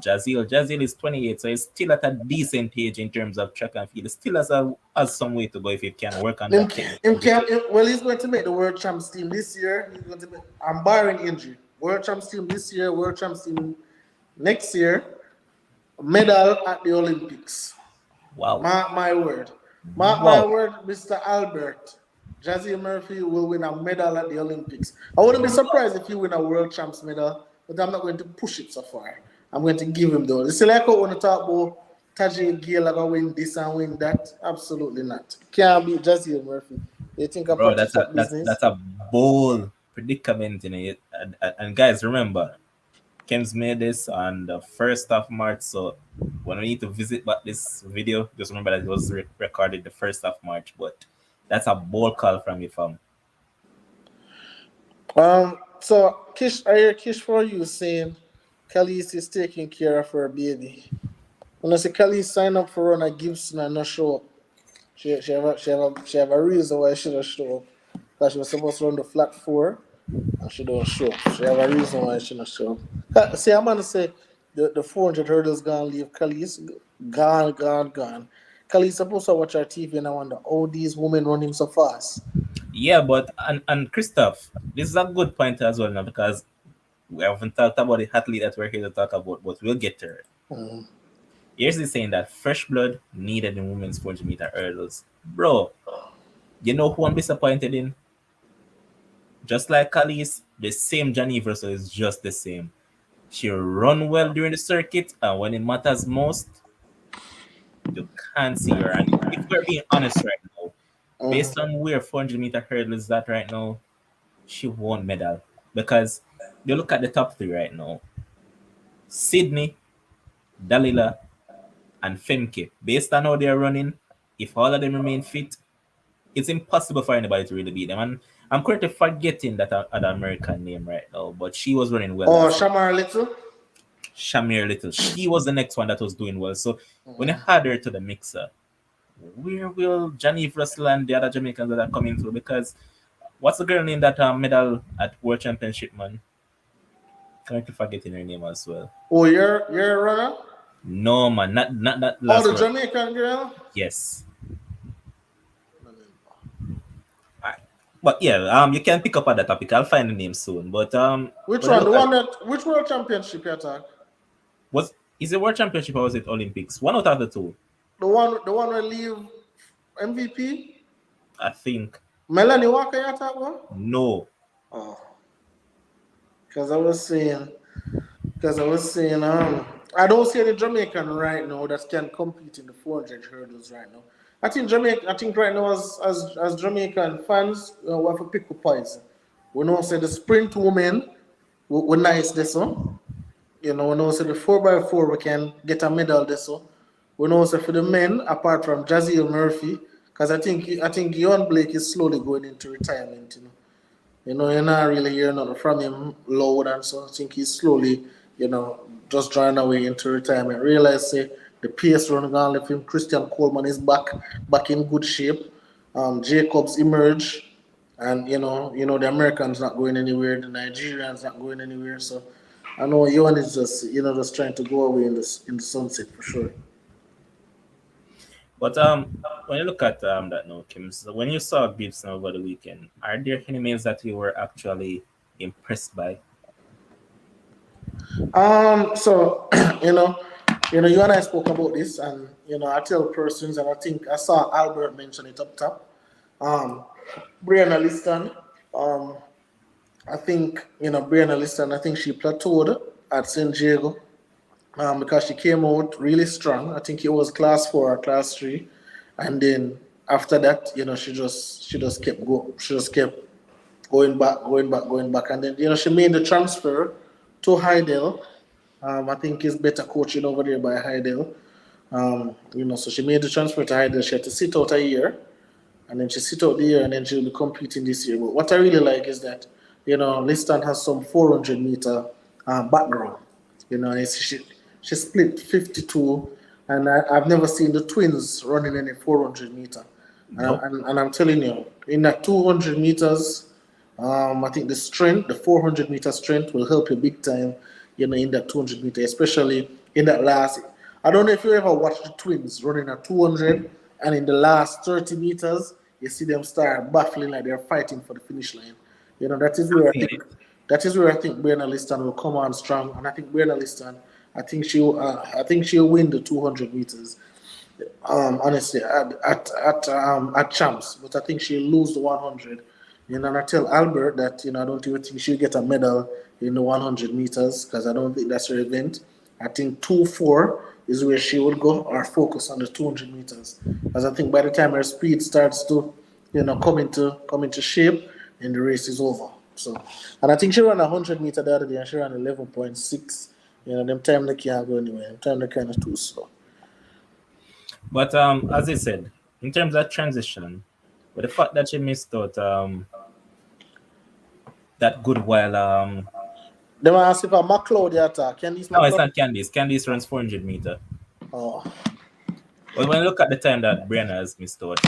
Jazil. Jazil is 28, so he's still at a decent age in terms of track and field. He still has some way to go if he can work on Him, that technical him can, detail. well, he's going to make the World Champs team this year. He's going to make, I'm barring injury. World Champs team this year, World Champs team next year, medal at the Olympics. Wow. Mark my word. Mark my Wow. word, Mr. Albert. Jazzy Murphy will win a medal at the Olympics. I wouldn't be surprised if he win a World Champs medal, but I'm not going to push it so far. I'm going to give him those. It's like I want to talk about Tajay Gale, like I win this and win that. Absolutely not. Can't be Jazzy Murphy. They think I'm Bro, party that's a fuck that's business. that's a bold predicament in it. And guys, remember, Kems made this on the 1st of March. So when we need to visit back this video, just remember that it was recorded the 1st of March. But that's a bold call from you, fam. So Kish, I hear Kish for you saying Khalees is taking care of her baby. When I say Khalees sign up for Rona Gibson and not show up. She have a reason why she don't show up. Because she was supposed to run the flat four and she don't show up. She have a reason why she don't show up. See, I'm gonna say the 400 hurdles gonna leave Khalees gone. Khalees supposed to watch our TV and I wonder, oh, these women running so fast. Yeah, but and Christoph, this is a good point as well now because we haven't talked about the athlete that we're here to talk about, but we'll get to it. Mm. Here's the saying that fresh blood needed in women's 400-meter hurdles. Bro, you know who I'm disappointed in? Just like Khalees, the same Johnny Verso is just the same. She run well during the circuit, and when it matters most, you can't see her. And if we're being honest right now, Mm. based on where 400-meter hurdle is at right now, she won't medal. Because you look at the top three right now: Sydney, Dalila, and Femke. Based on how they're running, if all of them remain fit, it's impossible for anybody to really beat them. And I'm currently forgetting that other American name right now, but she was running well Oh, last. Shamar Little. Shamir Little. She was the next one that was doing well. So when you Mm. add her to the mixer, where will Johnny Russell and the other Jamaicans that are coming through? Because what's the girl name that medal at World Championship, man? Currently forgetting her name as well. Oh, you're a runner? No, man, not that Oh, last the word. Jamaican girl? Yes. Alright. But yeah, you can pick up on that topic. I'll find the name soon. But Which when I one? look at Which world championship you attack? was is it World Championship or was it Olympics? One out of the two, The one where leave MVP? I think. Melanie Walker you attack one? No, Oh, because I was saying, I don't see any Jamaican right now that can compete in the 400 hurdles right now. I think right now as Jamaican fans, we have to pick up points. We know say the sprint women, we nice this one. We know say the 4x4 we can get a medal this one. We know say for the men, apart from Jazeel Murphy, because I think Ian Blake is slowly going into retirement. You're not really hearing nothing from him loud and so. I think he's slowly, just drawing away into retirement. Realize say the pace run gone left him. Christian Coleman is back in good shape. Jacobs emerge, and the Americans not going anywhere. The Nigerians not going anywhere. So I know Ewan is just trying to go away in the sunset for sure. but when you look at that now, Kim, so when you saw Gibson over the weekend, are there any names that you were actually impressed by? So you know, you and I spoke about this, and I tell persons, and I think I saw Albert mention it up top. Um, Brianna Lyston, um, I think Brianna Lyston. I think she plateaued at San Diego, because she came out really strong. I think it was class four or class three, and then after that, she just kept going back, going back, and then she made the transfer to Heidel. I think he's better coaching over there by Heidel. So she made the transfer to Heidel. She had to sit out a year, and then she sit out the year, and then she'll be competing this year. But what I really like is that Liston has some 400-meter background. She split 52, and I've never seen the twins running any 400-meter. Nope. And I'm telling you, in that 200 meters, I think the 400-meter strength will help you big time, in that 200-meter, especially in that last. I don't know if you ever watched the twins running at 200, and in the last 30 meters, you see them start baffling like they're fighting for the finish line. That is I've where I seen it. think Brianna Liston will come on strong, and I think Brianna Liston, I think she'll win the 200 meters. Honestly, at champs, but I think she'll lose the 100. And I tell Albert that I don't even think she'll get a medal in the 100 meters because I don't think that's her event. I think 2-4 is where she would go or focus on the 200 meters because I think by the time her speed starts to come into shape, then the race is over. So, and I think she ran a 100-meter the other day and she ran 11.6. Them time they can't go anywhere. Them time they kind of too slow. But as I said, in terms of transition, with the fact that she missed out that good while They want to ask if a McLeod attack. Can this no, it's McLeod? not Candice. Candice runs 400-meter. Oh, But when you look at the time that Brianna has missed out,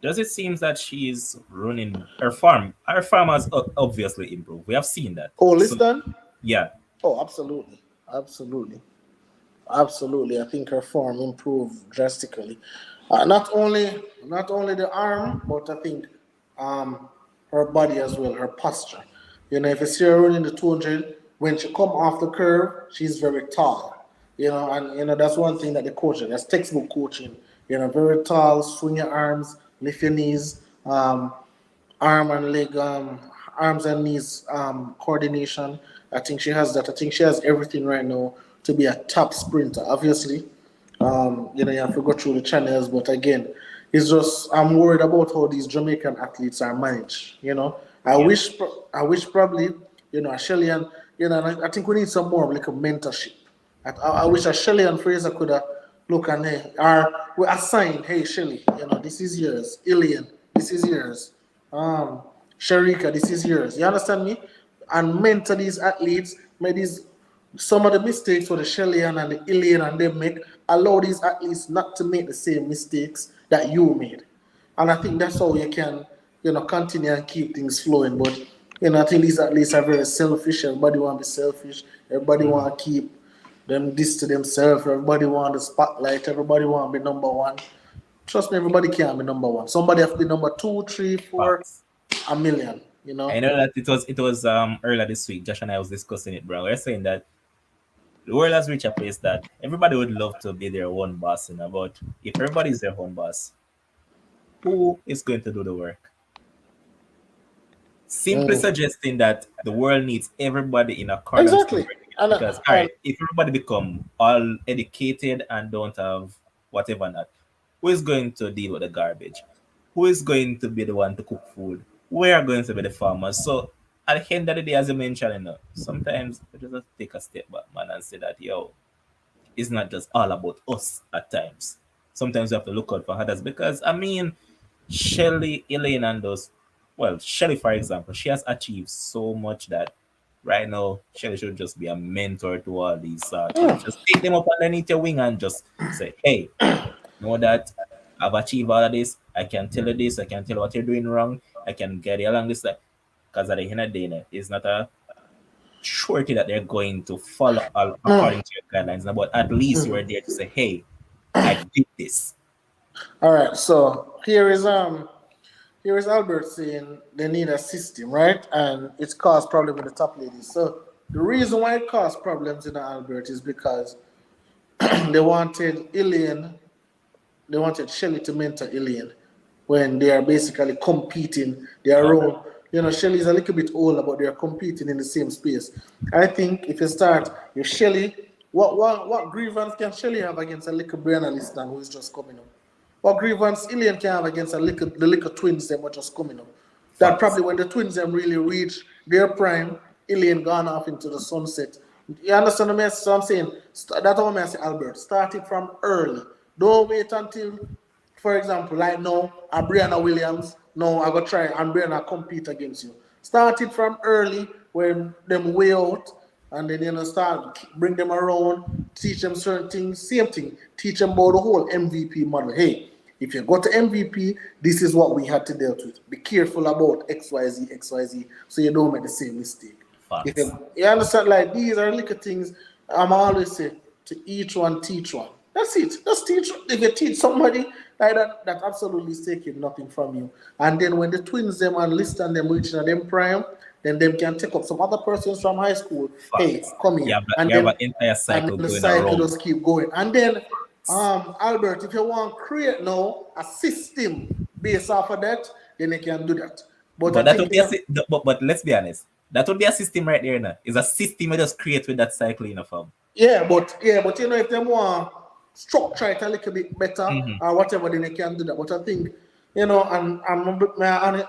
does it seem that she's running her farm? Her farm has obviously improved. We have seen that. Oh, So Lyston? yeah, Oh, absolutely. Absolutely. Absolutely. I think her form improved drastically. Not only the arm, but I think um, her body as well, her posture. If you see her running the 200, when she come off the curve, she's very tall. And that's one thing that the coaching, that's textbook coaching. Very tall, swing your arms, lift your knees, arm and leg, arms and knees coordination. I think she has that. I think she has everything right now to be a top sprinter. Obviously, you have to go through the channels, but again, it's just I'm worried about how these Jamaican athletes are managed. I yeah. wish, I wish probably, a Shelly and and I think we need some more like a mentorship. I wish a Shelly and Fraser could have look and hey, or we assign, hey Shelly, this is yours. Ilian, this is yours. Um, Sharika, this is yours. You understand me? And mentor these athletes, make these some of the mistakes for the Shellian and the Ilian and them make, allow these athletes not to make the same mistakes that you made. And I think that's how you can, continue and keep things flowing. But I think these athletes are very selfish. Everybody want to be selfish. Everybody Mhm. want to keep them this to themselves. Everybody want the spotlight. Everybody want to be number one. Trust me, everybody can't be number one. Somebody have to be number two, three, four, Facts. a million. I know that it was earlier this week. Josh and I was discussing it, bro. We're saying that the world has reached a place that everybody would love to be their own boss, but if everybody is their own boss, who is going to do the work? Simply Mm. suggesting that the world needs everybody in accordance to Exactly. work together. And Because, all and right, if everybody become all educated and don't have whatever not, who is going to deal with the garbage? Who is going to be the one to cook food? We are going to be the farmers. So at the end of the day, as you mentioned, sometimes we just have to take a step back, man, and say that, yo, it's not just all about us at times. Sometimes we have to look out for others because, I mean, Shelly, Elaine, and those, well, Shelly, for example, she has achieved so much that right now, Shelly should just be a mentor to all these kids. Just take them up underneath your wing and just say, hey, know that I've achieved all of this. I can tell you this. I can tell you what you're doing wrong. I can get you along this. Because at the end of the day, it's not a surety that they're going to follow all according to your guidelines. But at least you are there to say, hey, I did this. all right, so here is Albert saying they need a system, right? And it's caused problem with the top ladies. So the reason why it caused problems in Albert is because they wanted Ilian, they wanted Shelly to mentor Ilian when they are basically competing. They are Okay. around. Shelly is a little bit older, but they are competing in the same space. I think if you start, if Shelly, what grievance can Shelly have against a little Brianna Liston who is just coming up? What grievance Ilian can have against the little twins them were just coming up? That Facts. probably when the twins them really reach their prime, Ilian gone off into the sunset. You understand what so I'm saying? That's what I say, Albert. Start it from early. Don't wait until, for example, like now, a Brianna Williams, no, I go try and Brianna compete against you. Start it from early when them way out, and then start bring them around, teach them certain things. Same thing, teach them about the whole MVP model. Hey, if you go to MVP, this is what we had to deal with. Be careful about XYZ, XYZ, so you don't make the same mistake. If Facts. you understand, like these are little things I'm always say to each one teach one. That's it. Just teach. If you teach somebody like that, that absolutely is taking nothing from you. And then when the twins them and list and them reaching them prime, then them can take up some other persons from high school. Hey, Facts. come You here. have, that- And you have then an entire cycle the going cycle around. just keep going. And then Albert, if you want to create now a system based off of that, then you can do that. But I But that would think be but let's be honest. That would be a system right there now. It's a system you just create with that cycle in a form. yeah, but if them want structure it a little bit better Mm-hmm. or whatever, then they can do that. But I think, and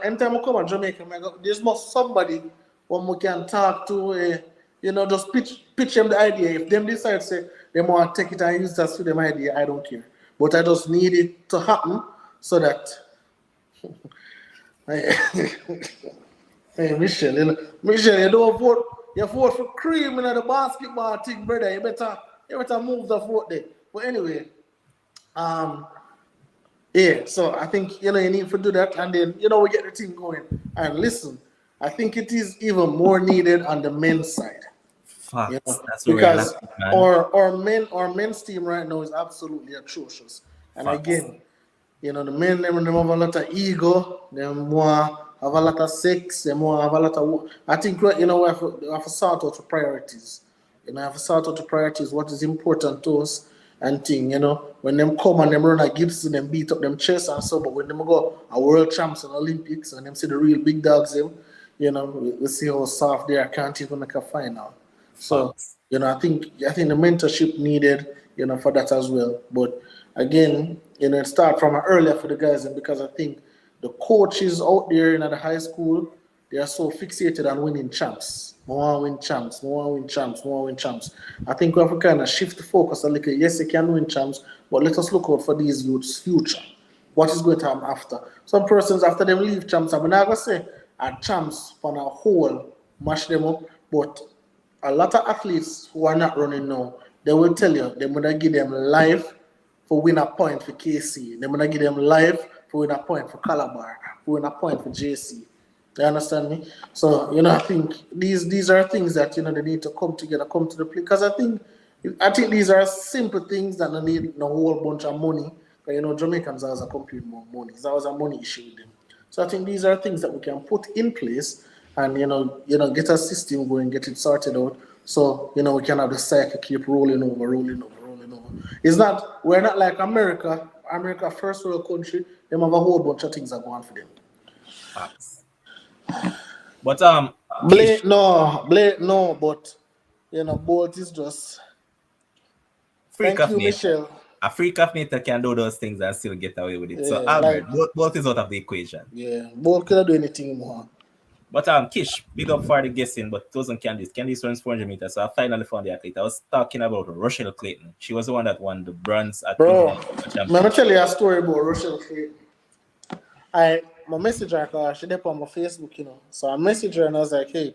anytime I come to Jamaica, there's must somebody who we can talk to, just pitch them the idea. If them decide say they want to take it and use that to them idea, I don't care. But I just need it to happen so that hey, Michelle, you don't vote. You vote for cream in the basketball thing, brother. You better move the vote there. But anyway, Um, yeah, so I think you need to do that, and then we get the team going. And listen, I think it is even more needed on the men's side. Facts. That's where we're Because lacking, man. our men's team right now is absolutely atrocious. And Facts. again, the men them have a lot of ego, them more have a lot of sex, them more have a lot of. I think we have to sort out the priorities. Have to sort out the priorities. What is important to us and thing. When them come and them run a Gibson, them beat up them chest and so. But when them go a world champs and Olympics and them see the real big dogs, them, we see how soft they are. Can't even make a final. So, Facts. I think the mentorship needed, for that as well. But again, it start from earlier for the guys, and because I think the coaches out there in the high school, they are so fixated on winning champs. More win champs, more win champs, more win champs. I think we have to kind of shift the focus a little. Yes, they can win champs, but let us look out for these youths' future. What is going to happen after? Some persons after them leave champs, I'm not gonna say are champs for a whole mash them up, but a lot of athletes who are not running now, they will tell you they're gonna give them life for win a point for KC. They're gonna give them life for win a point for Calabar, for win a point for JC. You understand me? So I think these are things that they need to come together, come to the play. Because I think these are simple things that don't need a whole bunch of money. But Jamaicans always compete more money. It's always a money issue with them. So I think these are things that we can put in place and get a system going, get it sorted out. So we can have the cycle keep rolling over, rolling over, rolling over. We're not like America. America, first world country, they have a whole bunch of things that go on for them. Facts. But Blade Kish, no, Blade no, but Bolt is just. freak Thank of you, nature. Michelle. A freak of nature can do those things and still get away with it. So Yeah, like Albert, both is out of the equation. yeah, Bolt cannot do anything more. But Kish, big up for the guessing, but it wasn't Candice. Candice runs 400 meters, so I finally found the athlete. I was talking about Rochelle Clayton. She was the one that won the bronze at Bro, 2019 let me championship. tell you a story about Rochelle Clayton. My message her cause she did on my Facebook, So I messaged her and I was like, hey,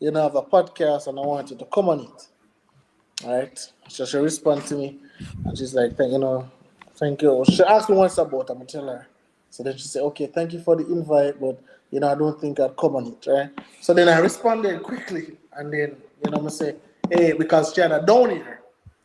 I have a podcast and I want you to come on it. All right. So she responded to me and she's like, thank you. She asked me what's about, I'm gonna tell her. So then she said, okay, thank you for the invite, but I don't think I'd come on it, right? So then I responded quickly and then, I say, hey, because she had a down here.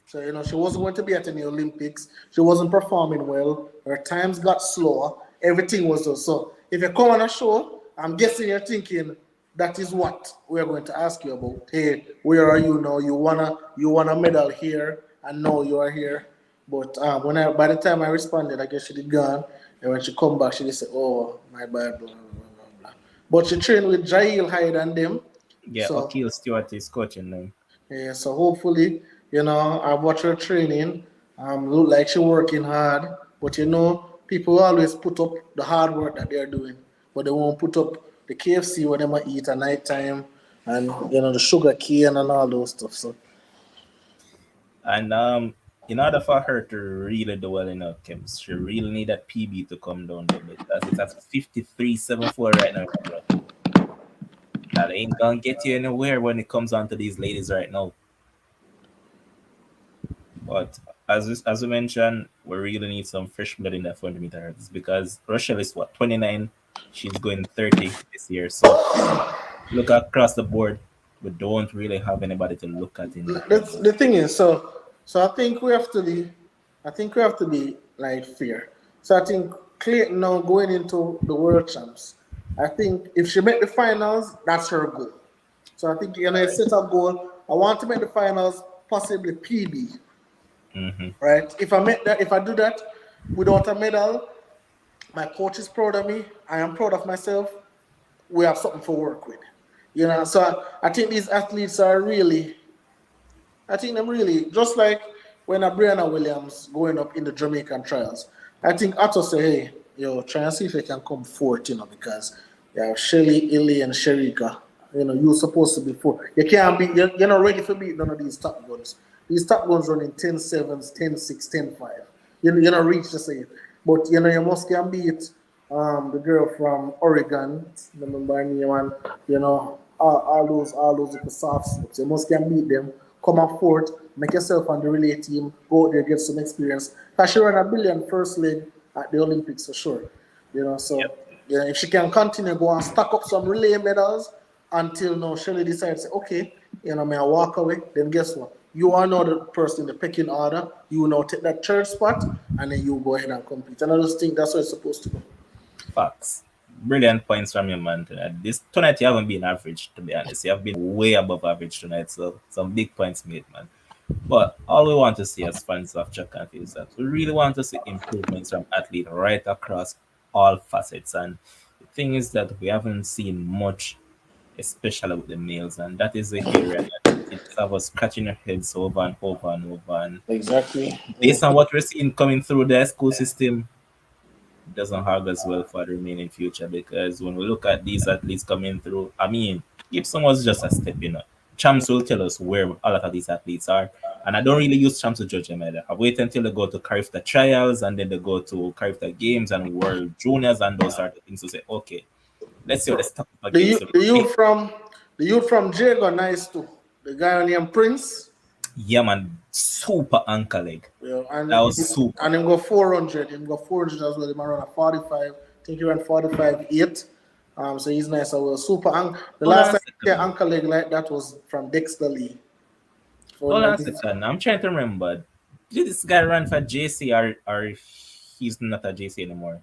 So, she wasn't going to be at any Olympics. She wasn't performing well. Her times got slower. Everything was so. If you come on a show, I'm guessing you're thinking that is what we're going to ask you about. Hey, where are you now? You want a medal here, and now you are here. But by the time I responded, I guess she did gone. And when she come back, she just said, "Oh, my bad." Blah, blah, blah, blah. But she trained with Jail Hyde and them. Yeah, So O'Keel Stewart is coaching now. yeah, so hopefully, I watch her training. Look like she working hard, but people always put up the hard work that they're doing, but they won't put up the KFC where they might eat at night time, and the sugar cane and all those stuff. So And in order for her to really do well in her chems, she really need that PB to come down there because it's at 53.74 right now, bro. That ain't gonna get you anywhere when it comes on to these ladies right now. But as we mentioned, we really need some fresh blood in that 400 meter hurdles because Rochelle is what 29, she's going 30 this year. So look across the board, we don't really have anybody to look at in that that's hurdles. the thing is, so I think we have to be like fair. So I think Clayton now going into the world champs. I think if she make the finals, that's her goal. So I think set a goal. I want to make the finals, possibly PB. Mm-hmm. Right? If I do that without a medal, my coach is proud of me. I am proud of myself. We have something to work with. So I think these athletes are really, I think them really, just like when a Brianna Williams going up in the Jamaican trials. I think Otto say, hey, try and see if you can come fourth, because you have Shelly, Illy, and Sherika. You're supposed to be fourth. You can't be, you're not ready for beat none of these top guns. These top guns running 10 sevens, 10 6, 10 5. You're not reach to say it. But, you must can beat the girl from Oregon, remember her name, and, all those soft slopes. You must can beat them, come up fourth, make yourself on the relay team, go out there, get some experience. Because she ran a billion first leg at the Olympics for sure. So Yep. yeah, if she can continue go and stack up some relay medals until now Shelley decides, okay, may I walk away, then guess what? You are now the person in the pecking order. You now take that third spot and then you go ahead and compete. And I just think that's how it's supposed to go. Facts. Brilliant points from you, man. This tonight you haven't been average, to be honest. You have been way above average tonight, so some big points made, man. But all we want to see as fans of track and field is that we really want to see improvements from athletes right across all facets. And the thing is that we haven't seen much, especially with the males, and that is the area that seems to have us scratching our heads over and over and over. And Exactly. based on what we're seeing coming through the school system, doesn't hug as well for the remaining future, because when we look at these athletes coming through, I mean, Gibson was just a step, Champs will tell us where a lot of these athletes are. And I don't really use Champs to judge them either. I wait until they go to Carifta trials and then they go to Carifta games and World Juniors and those sort of things to say, okay, let's see what they stack up The, against youth- them. the youth from the youth from Jago nice too. The guy named Prince. Yeah, man, super anchor leg. Yeah, and That was super. and him go 400. Him go 400 as well. Him run a 45. I think he ran 45.8. So he's nice as well. The Hold on last a time I second. see anchor leg like that was from Dexter Lee. Hold on a second. I'm trying to remember. Did this guy run for JC or he's not a JC anymore?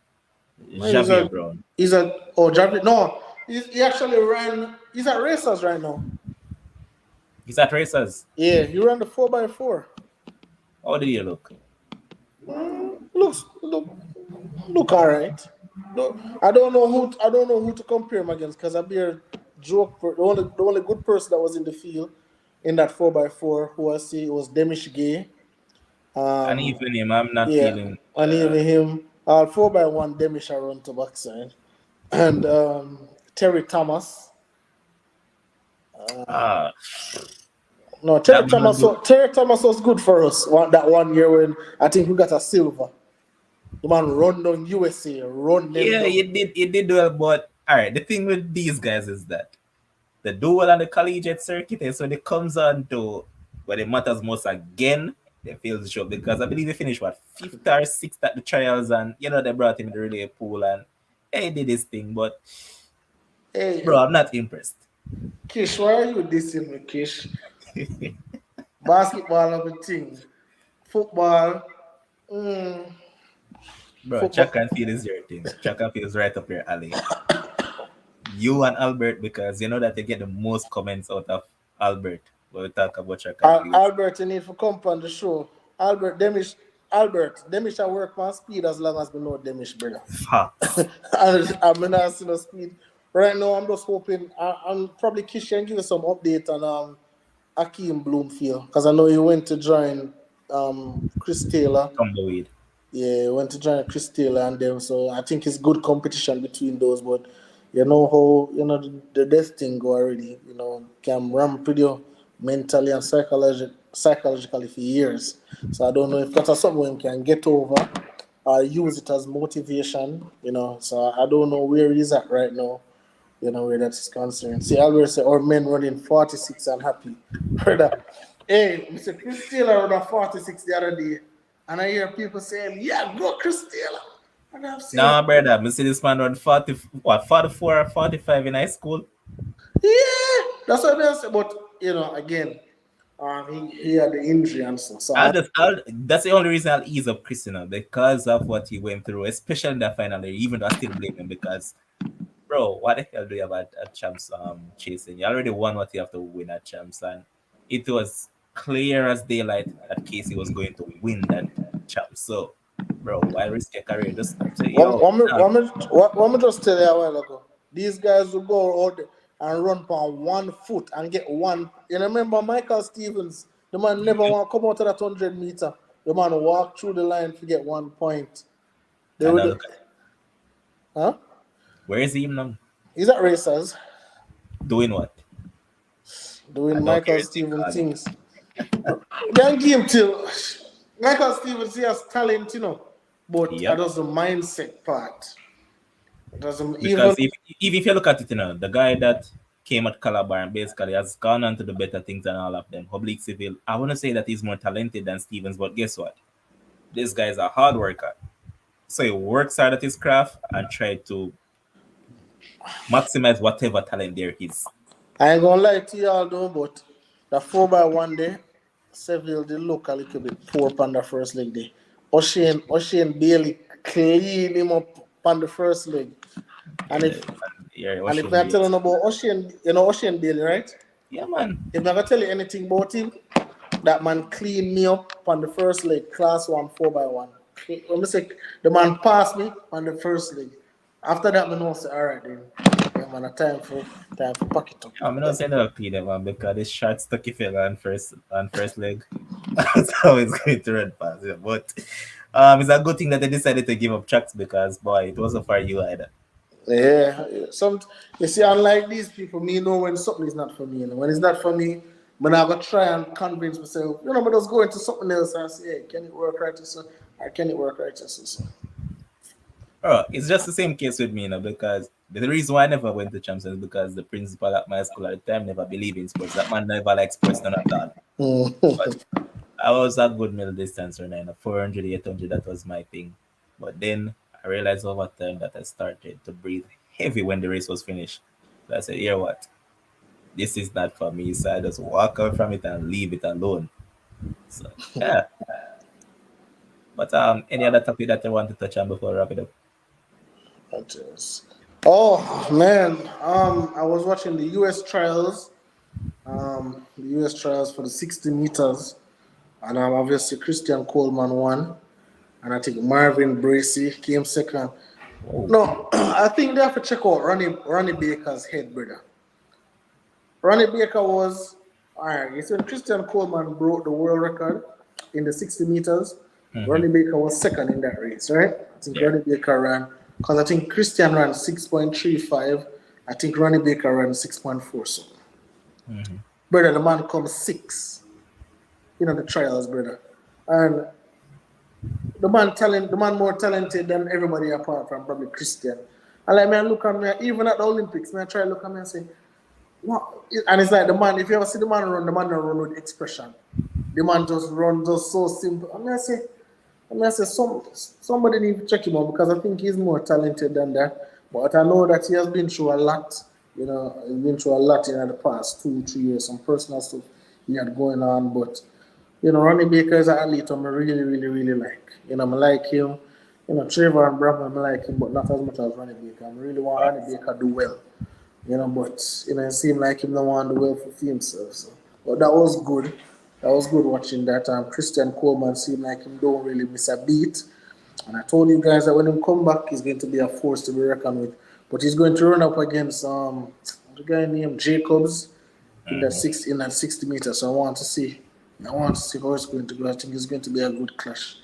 He's Javier a Brown. Javi. No, he actually ran. He's at racers right now. He's at Racers. Yeah, he ran the 4x4. How did he look? Look all right. No, I don't know who to compare him against because I be a joke. The only good person that was in the field in that 4x4 who I see was Demish Gay. And even him, I'm not Yeah, feeling. and even him. 4x1 Demish I run to backside, and Terry Thomas. Ah, No, that man was good. Terry Thomas was good for us that one year when I think we got a silver. The man run down USA, run them Yeah, down. he did well, but all right. The thing with these guys is that the duel on the collegiate circuit is when it comes on to where it matters most again, they feel the show because I believe he finished what fifth or sixth at the trials, and they brought him in the relay pool and he did his thing, but Hey, bro, I'm not impressed. Kish, why are you dissing me, Kish? Basketball of a thing. Football. Mm, Bro, football. track and field is your thing. Track and field is right up your alley. You and Albert, because you know that they get the most comments out of Albert when we talk about track and field. Albert, you need to come on the show. Albert, Demish, I work on speed as long as we know Demish, brother. Facts. I'm not seeing no speed. Right now, I'm just hoping. I'm probably Kish can give you some update on Akeem Bloomfield because I know he went to join Chris Taylor. Tumbleweed. Yeah, he went to join Chris Taylor and them. So I think it's good competition between those. But you know how the death thing go already. Can ramp with you mentally and psychologically for years. So I don't know if that's something we can get over or use it as motivation. So I don't know where he's at right now. Where that is concerned. See, Albert said, our men running 46 and happy. Brother, hey, Mr. Chris Taylor ran a 46 the other day, and I hear people saying, yeah, go Chris Taylor. And I'm saying, Nah, brother, I see this man run 40, 44 or 45 in high school. yeah, that's what I say. But, again, he had the injury and so. That's the only reason I'll ease up Chris, because of what he went through, especially in that final year, even though I still blame him because, bro, what the hell do you have at champs chasing? You already won what you have to win at champs, and it was clear as daylight that Casey was going to win that champ. So, bro, why risk your career? Just say, yo, nah. What me just tell you a while ago. These guys will go out and run on 1 foot and get one. You remember Michael Stevens? The man never want to come out of that 100 meter. The man walk through the line to get 1 point. They And would, now look at huh? where is he now? He's at racers Doing what? I doing don't care Michael if they Stevens call him. things. Then give him till Michael Stevens, he has talent, but Yep. that was the mindset part. It doesn't even. Because if you look at it, the guy that came at Calabar and basically has gone on to the better things than all of them. Public Civil, I want to say that he's more talented than Stevens, but guess what? This guy is a hard worker. So he works hard at his craft and try to maximize whatever talent there is. I ain't gonna lie to y'all though, but the 4x1 day, Seville did look a little bit poor on the first leg day. O'Shane Bailey clean him up on the first leg. And Yeah, if yeah, and if Ocean I tell Gate. you about O'Shane, you know O'Shane Bailey, right? Yeah, man. If I gonna tell you anything about him, that man cleaned me up on the first leg, class one, 4x1. Let me say the man passed me on the first leg. After that, I know say, all right then. Yeah, man, time for pack it up. I'm not saying that P them man because this shot stuck if fell on first leg. That's how it's going to run past. Yeah. But it's a good thing that they decided to give up tracks because boy, it wasn't for you either. Yeah, some you see, unlike these people, me know when something is not for me. You know? When it's not for me, when I go try and convince myself, but just go into something else and say, hey, can it work right this way? Or can it work right this way? It's just the same case with me, because the reason why I never went to champs is because the principal at my school at the time never believed in sports. That man never liked sports, none at all. But I was a good middle distance runner, 400, 800, that was my thing. But then I realized over time that I started to breathe heavy when the race was finished. So I said, "Here, what? This is not for me." So I just walk out from it and leave it alone. So yeah. But any other topic that you want to touch on before we wrap it up? That is. Oh man, I was watching the U.S. trials, the U.S. trials for the 60 meters, and obviously Christian Coleman won, and I think Marvin Bracey came second. Whoa. No, I think they have to check out Ronnie Baker's head, brother. Ronnie Baker was all right. You said Christian Coleman broke the world record in the 60 meters. Mm-hmm. Ronnie Baker was second in that race, right? I think Yeah. Ronnie Baker ran because I think Christian ran 6.35. I think Ronnie Baker ran 6.4. So, Mm-hmm. brother, the man comes six. The trials, brother, and the man more talented than everybody apart from probably Christian. And like man, look at me, even at the Olympics, man, I try to look at me and say, what? And it's like the man, if you ever see the man run, the man don't run with expression. The man just run just so simple. I mean, I say somebody need to check him out because I think he's more talented than that. But I know that he has been through a lot. He's been through a lot in the past 2, 3 years, some personal stuff he had going on. But Ronnie Baker is an athlete I really, really, really like. I like him. Trevor and Brabham, I like him, but not as much as Ronnie Baker. I really want Ronnie Baker to do well. But it seemed like him no want to do well for himself. So, but that was good. That was good watching that. Christian Coleman seemed like him don't really miss a beat. And I told you guys that when him come back, he's going to be a force to be reckoned with. But he's going to run up against the guy named Jacobs Mm-hmm. in that 60 meters. So I want to see how it's going to go. I think it's going to be a good clash.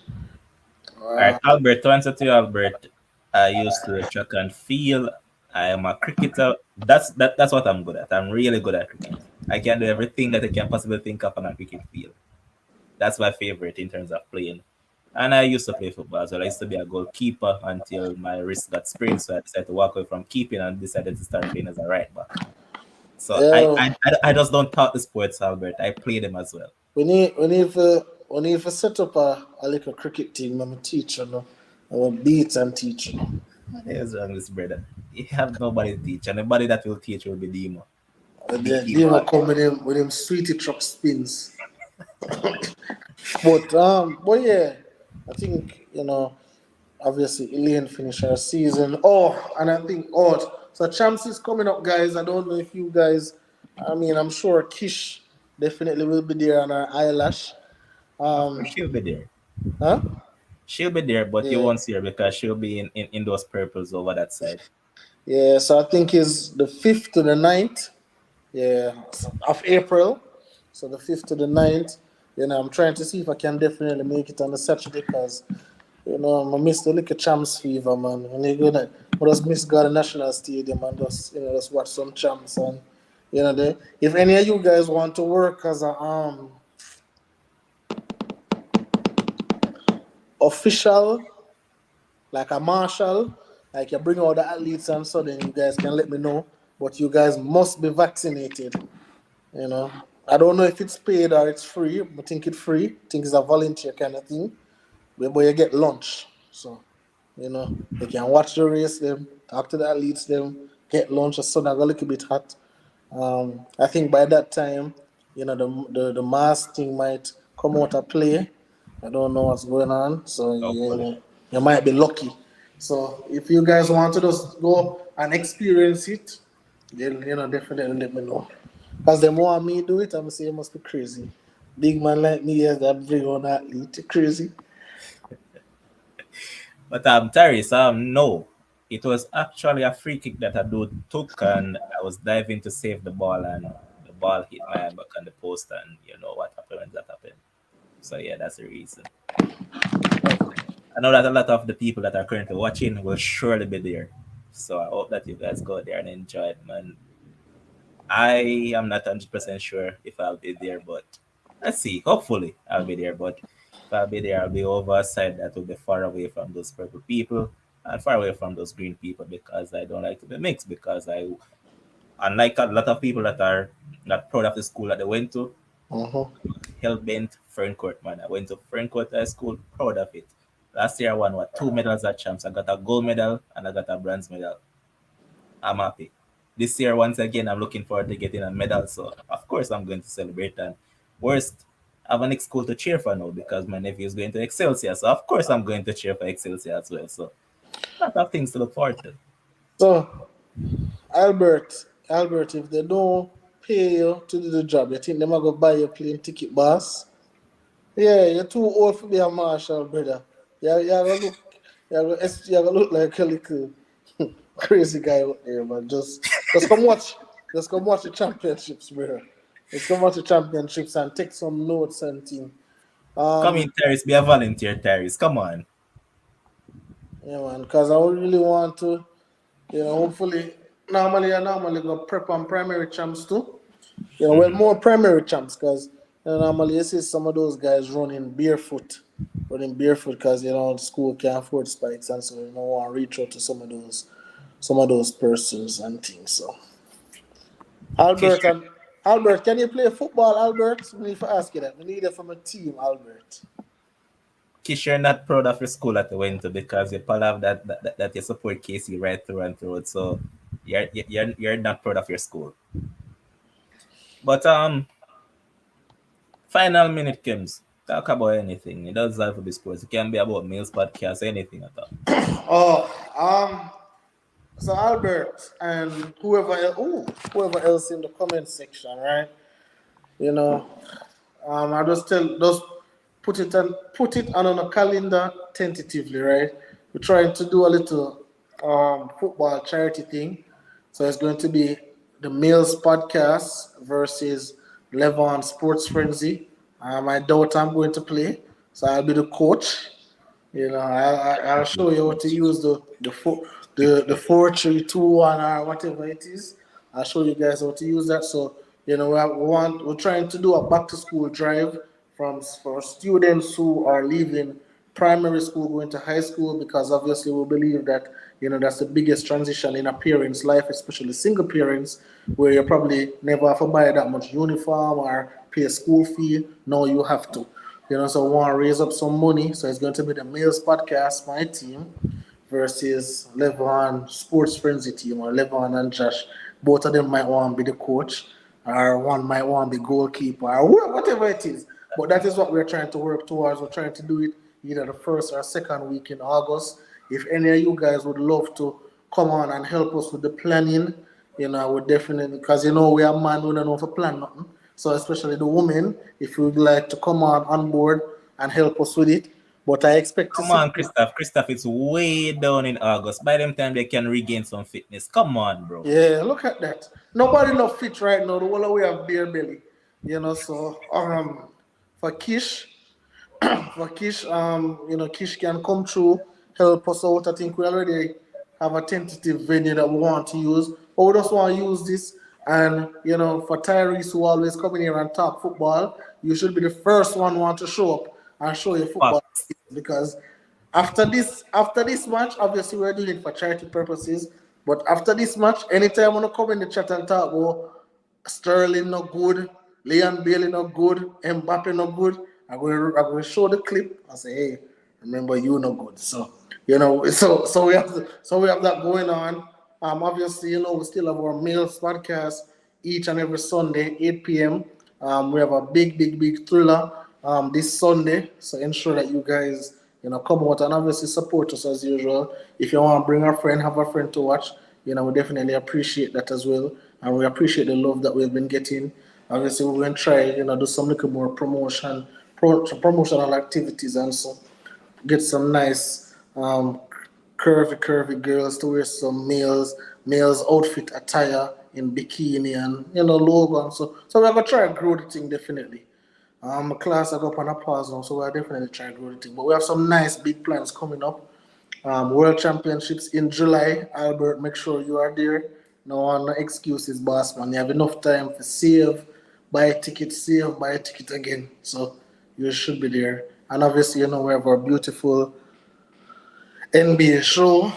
All right, Uh, Albert, to answer to you, Albert, I used to track and field. I am a cricketer. That's what I'm good at. I'm really good at cricket. I can do everything that I can possibly think of on a cricket field. That's my favorite in terms of playing. And I used to play football as well. I used to be a goalkeeper until my wrist got sprained, so I decided to walk away from keeping and decided to start playing as a right back. So I yeah, I, I just don't talk the sports, Albert. I play them as well. we need to set up a little cricket team. I'm a teacher, no. I'm a beats and teacher, no. There's wrong with this brother. You have nobody to teach, and nobody that will teach will be Demo. Big They Demo. will come with them sweetie truck spins. But yeah, I think obviously Elaine finished her season. Oh, and I think so champs is coming up, guys. I don't know if you guys. I mean, I'm sure Kish definitely will be there on her eyelash. Of course, Um, she'll be there. huh? She'll be there, but you Yeah, won't see her because she'll be in those purples over that side. yeah. So I think it's the 5th to the 9th. Yeah, of April. So the 5th to the 9th. I'm trying to see if I can definitely make it on the Saturday because I miss the little champs fever, man. And you're gonna I just miss go to National Stadium and just watch some champs and if any of you guys want to work as a official, like a marshal, like you bring all the athletes and so then you guys can let me know. but you guys must be vaccinated. You know, I don't know if it's paid or it's free. I think it's free. I think it's a volunteer kind of thing. But you get lunch. So, you can watch the race, them, talk to the athletes, them, get lunch. The sun a little bit hot. I think by that time, the mask thing might come out of play. I don't know what's going on, so Hopefully. you might be lucky. So if you guys want to just go and experience it, then definitely let me know. Because the more me do it, I'm saying it must be crazy. Big man like me as that bring on athlete, crazy. But Tyrese, no. It was actually a free kick that a dude took, and I was diving to save the ball, and the ball hit my hand back on the post, and you know what happened when that happened. So yeah, that's the reason. I know that a lot of the people that are currently watching will surely be there. So I hope that you guys go there and enjoy it, man. I am not 100% sure if I'll be there, but let's see. Hopefully, I'll be there. But if I'll be there, I'll be over a side that will be far away from those purple people and far away from those green people because I don't like to be mixed. Because unlike a lot of people that are not proud of the school that they went to, Uh-huh. hell bent Ferncourt, man. I went to Ferncourt High School, proud of it. Last year, I won two medals at champs. I got a gold medal and I got a bronze medal. I'm happy. This year, once again, I'm looking forward to getting a medal. So, of course, I'm going to celebrate. And worst, I have a next school to cheer for now because my nephew is going to Excelsior. So, of course, I'm going to cheer for Excelsior as well. So, a lot of things to look forward to. So, Albert, if they don't pay you to do the job, you think they might go buy you a plane ticket, boss? Yeah, you're too old for be a marshal, brother. You gonna look like a little crazy guy out there, man. Just come watch, just come watch the championships, brother. Just come watch the championships and take some notes and thing. Come in, Um, Terrace. Be a volunteer, Terrace. Come on. yeah, man, because I would really want to, hopefully, I normally go prep on primary champs too. Well, Hmm. more primary champs because normally you see some of those guys running barefoot because the school can't afford spikes and so want to reach out to some of those persons and things. So Kish, Albert and Albert, can you play football, Albert? We need to ask you that. We need it from a team, Albert. Kish, you're not proud of your school that you went to because you probably have that you support Casey right through and through. So, you're not proud of your school. But final minute comes. Talk about anything. It doesn't have to be sports. It can be about meals, podcast, anything at all. Oh, so Albert and whoever else in the comment section, right? You know, I just put it on a calendar tentatively, right? We're trying to do a little football charity thing. So it's going to be the Males podcast versus Levon Sports Frenzy. I doubt I'm going to play, so I'll be the coach. I'll show you how to use the 4-3-2-1 or whatever it is. I'll show you guys how to use that. So we're trying to do a back to school drive for students who are leaving primary school going to high school because obviously we believe that that's the biggest transition in a parent's life, especially single parents, where you probably never have to buy that much uniform or pay a school fee. No, you have to. So we want to raise up some money. So it's going to be the Males Podcast, my team, versus Levon Sports Frenzy team, or Levon and Josh. Both of them might want to be the coach, or one might want to be goalkeeper, or whatever it is. But that is what we're trying to work towards. We're trying to do it either the first or second week in August. If any of you guys would love to come on and help us with the planning, I would definitely, because we are man, we don't know if to plan nothing. So especially the women, if you would like to come on board and help us with it. But I expect to Come see. on, Christoph. Christoph, it's way down in August. By them time, they can regain some fitness. Come on, bro. Yeah, look at that. Nobody not fit right now. The whole way have bare belly. So for Kish, Kish can come through, help us out. I think we already have a tentative venue that we want to use, but we just want to use this. And for Tyrese, who always come in here and talk football, you should be the first one want to show up and show your football Fuck. because after this match, obviously we're doing it for charity purposes, But after this match, anytime I wanna come in the chat and talk about Sterling not good, Leon Bailey not good, Mbappe not good, I'm gonna show the clip and say, hey, remember you not good. So so we have that going on. Obviously, we still have our Meals podcast each and every Sunday, 8 p.m. We have a big thriller this Sunday. So ensure that you guys, come out and obviously support us as usual. If you want to bring a friend, have a friend to watch, we definitely appreciate that as well. And we appreciate the love that we've been getting. Obviously, we're going to try, do some little more promotional activities and so get some nice curvy girls to wear some males outfit attire in bikini and logo and so we're gonna try and grow the thing definitely. Class I go up on a pause now, so we're definitely trying to grow the thing. But we have some nice big plans coming up. World Championships in July. Albert, make sure you are there. No excuses, boss man. You have enough time to save, buy a ticket again. So you should be there. And obviously, we have our beautiful NBA show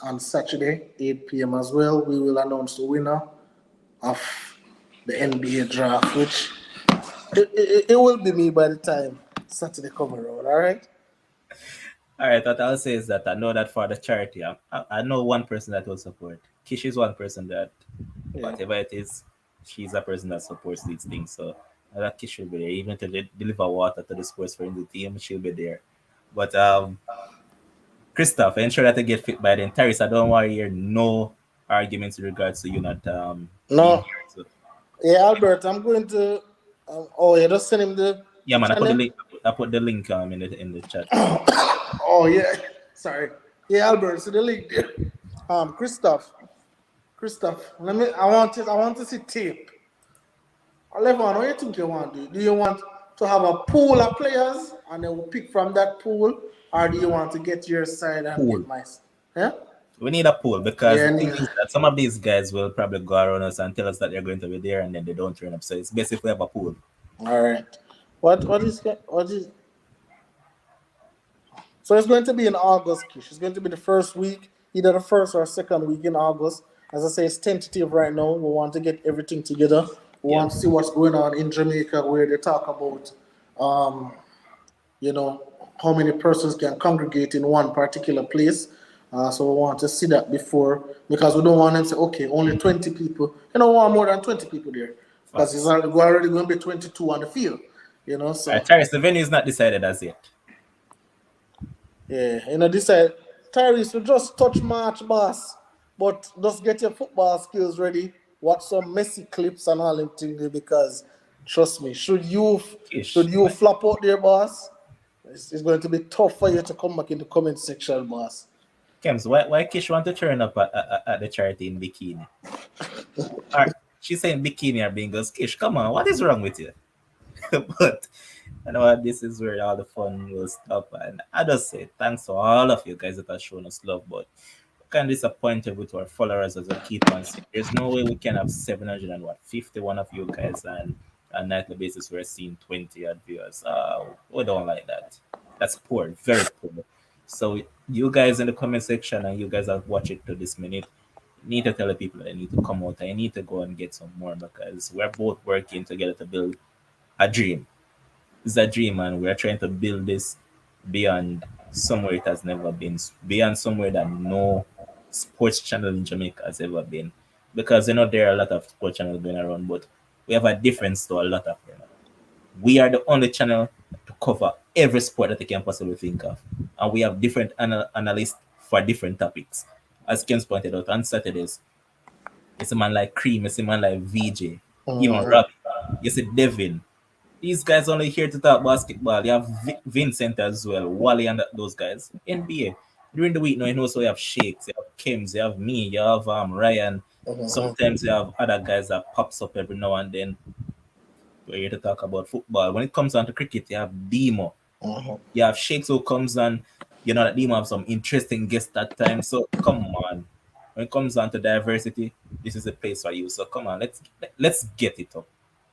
on Saturday, 8 p.m. as well. We will announce the winner of the NBA draft, which it will be me by the time Saturday come around, all right? All right, what I'll say is that I know that for the charity, I know one person that will support. Kish is one person that, Yeah. whatever it is, she's a person that supports these things. So that Kish will be there. Even to deliver water to the sports friendly team, she'll be there. But Christoph, ensure that I get fit by then. Terrace, I don't want to hear no arguments in regards to you not being No, here. So yeah, Albert, I'm going to. You just send him the yeah, man, I put the channel. link. I put the link in the chat. Oh yeah, sorry. Yeah, Albert, so the link there. Christoph, I want to see tape. Levon, what do you think you want to do? Do you want to have a pool of players and then we'll pick from that pool, or do you want to get your side and Pool. get my? Yeah. We need a pool because Yeah. the thing is that some of these guys will probably go around us and tell us that they're going to be there and then they don't turn up. So it's basically have a pool. All right. What is? So it's going to be in August, Kish. It's going to be the first week, either the first or second week in August. As I say, it's tentative right now. We want to get everything together. We Yeah. want to see what's going on in Jamaica, where they talk about, um, how many persons can congregate in one particular place. So we want to see that before, because we don't want them to say, okay, only 20 people. You don't want more than 20 people there, because it's Facts. already going to be 22 on the field. All right, So Tyrese, the venue is not decided as yet. yeah, this Tyrese, you just touch March, boss, but just get your football skills ready. Watch some messy clips and all them things because trust me, should Kish. you flop out there, boss, it's going to be tough for you to come back in the comment section, boss. Kems, why Kish want to turn up at the charity in bikini? Or she's saying bikini or being goes, Kish, come on, what is wrong with you? But you know what, this is where all the fun will stop. And I just say thanks to all of you guys that have shown us love, but kind of disappointed with our followers as we keep on saying. There's no way we can have 751 of you guys and on a nightly basis we're seeing 20 odd viewers. We don't like that. That's poor, very poor. So you guys in the comment section and you guys have watched it to this minute, need to tell the people that they need to come out and need to go and get some more because we're both working together to build a dream. It's a dream, and we're trying to build this beyond somewhere it has never been, beyond somewhere that no sports channel in Jamaica has ever been. Because there are a lot of sports channels going around, but we have a difference to a lot of them. We are the only channel to cover every sport that you can possibly think of, and we have different analysts for different topics. As Ken pointed out, on Saturdays, it's a man like Cream, it's a man like VJ, even Mhm. Robbie, you see Devin, these guys only here to talk basketball. You have Vincent as well, Wally and those guys. NBA. During the week, now you know, so you have Shakes, you have Kims, you have me, you have Ryan. Mhm. Sometimes you have other guys that pops up every now and then. We're here to talk about football. When it comes down to cricket, you have Demo. Mhm. You have Shakes who comes on. That Demo have some interesting guests that time. So come on. When it comes down to diversity, this is a place for you. So come on, let's get it up.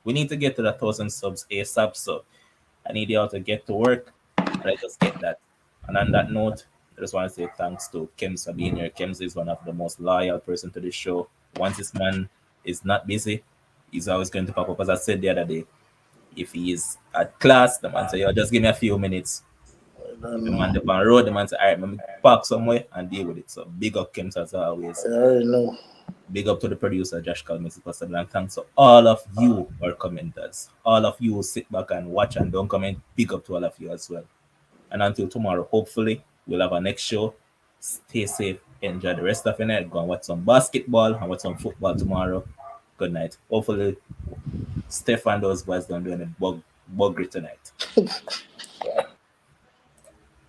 We need to get to the 1,000 subs ASAP. So I need you all to get to work. Let's just get that. And on that note, I just want to say thanks to Kems for being here. Kems is one of the most loyal person to the show. Once this man is not busy, he's always going to pop up. As I said the other day, if he is at class, the man say, yo, just give me a few minutes. I If don't the man know. up on road, the man say, all right, let me park somewhere and deal with it. So big up Kems as always. I already know. Big up to the producer, Josh Calmes, possible. And thanks to all of you, our commenters. All of you who sit back and watch and don't comment. Big up to all of you as well. And until tomorrow, hopefully, we'll have our next show. Stay safe. Enjoy the rest of your night. Go and watch some basketball and watch some football tomorrow. Good night. Hopefully, Steph and those boys don't do any buggery tonight.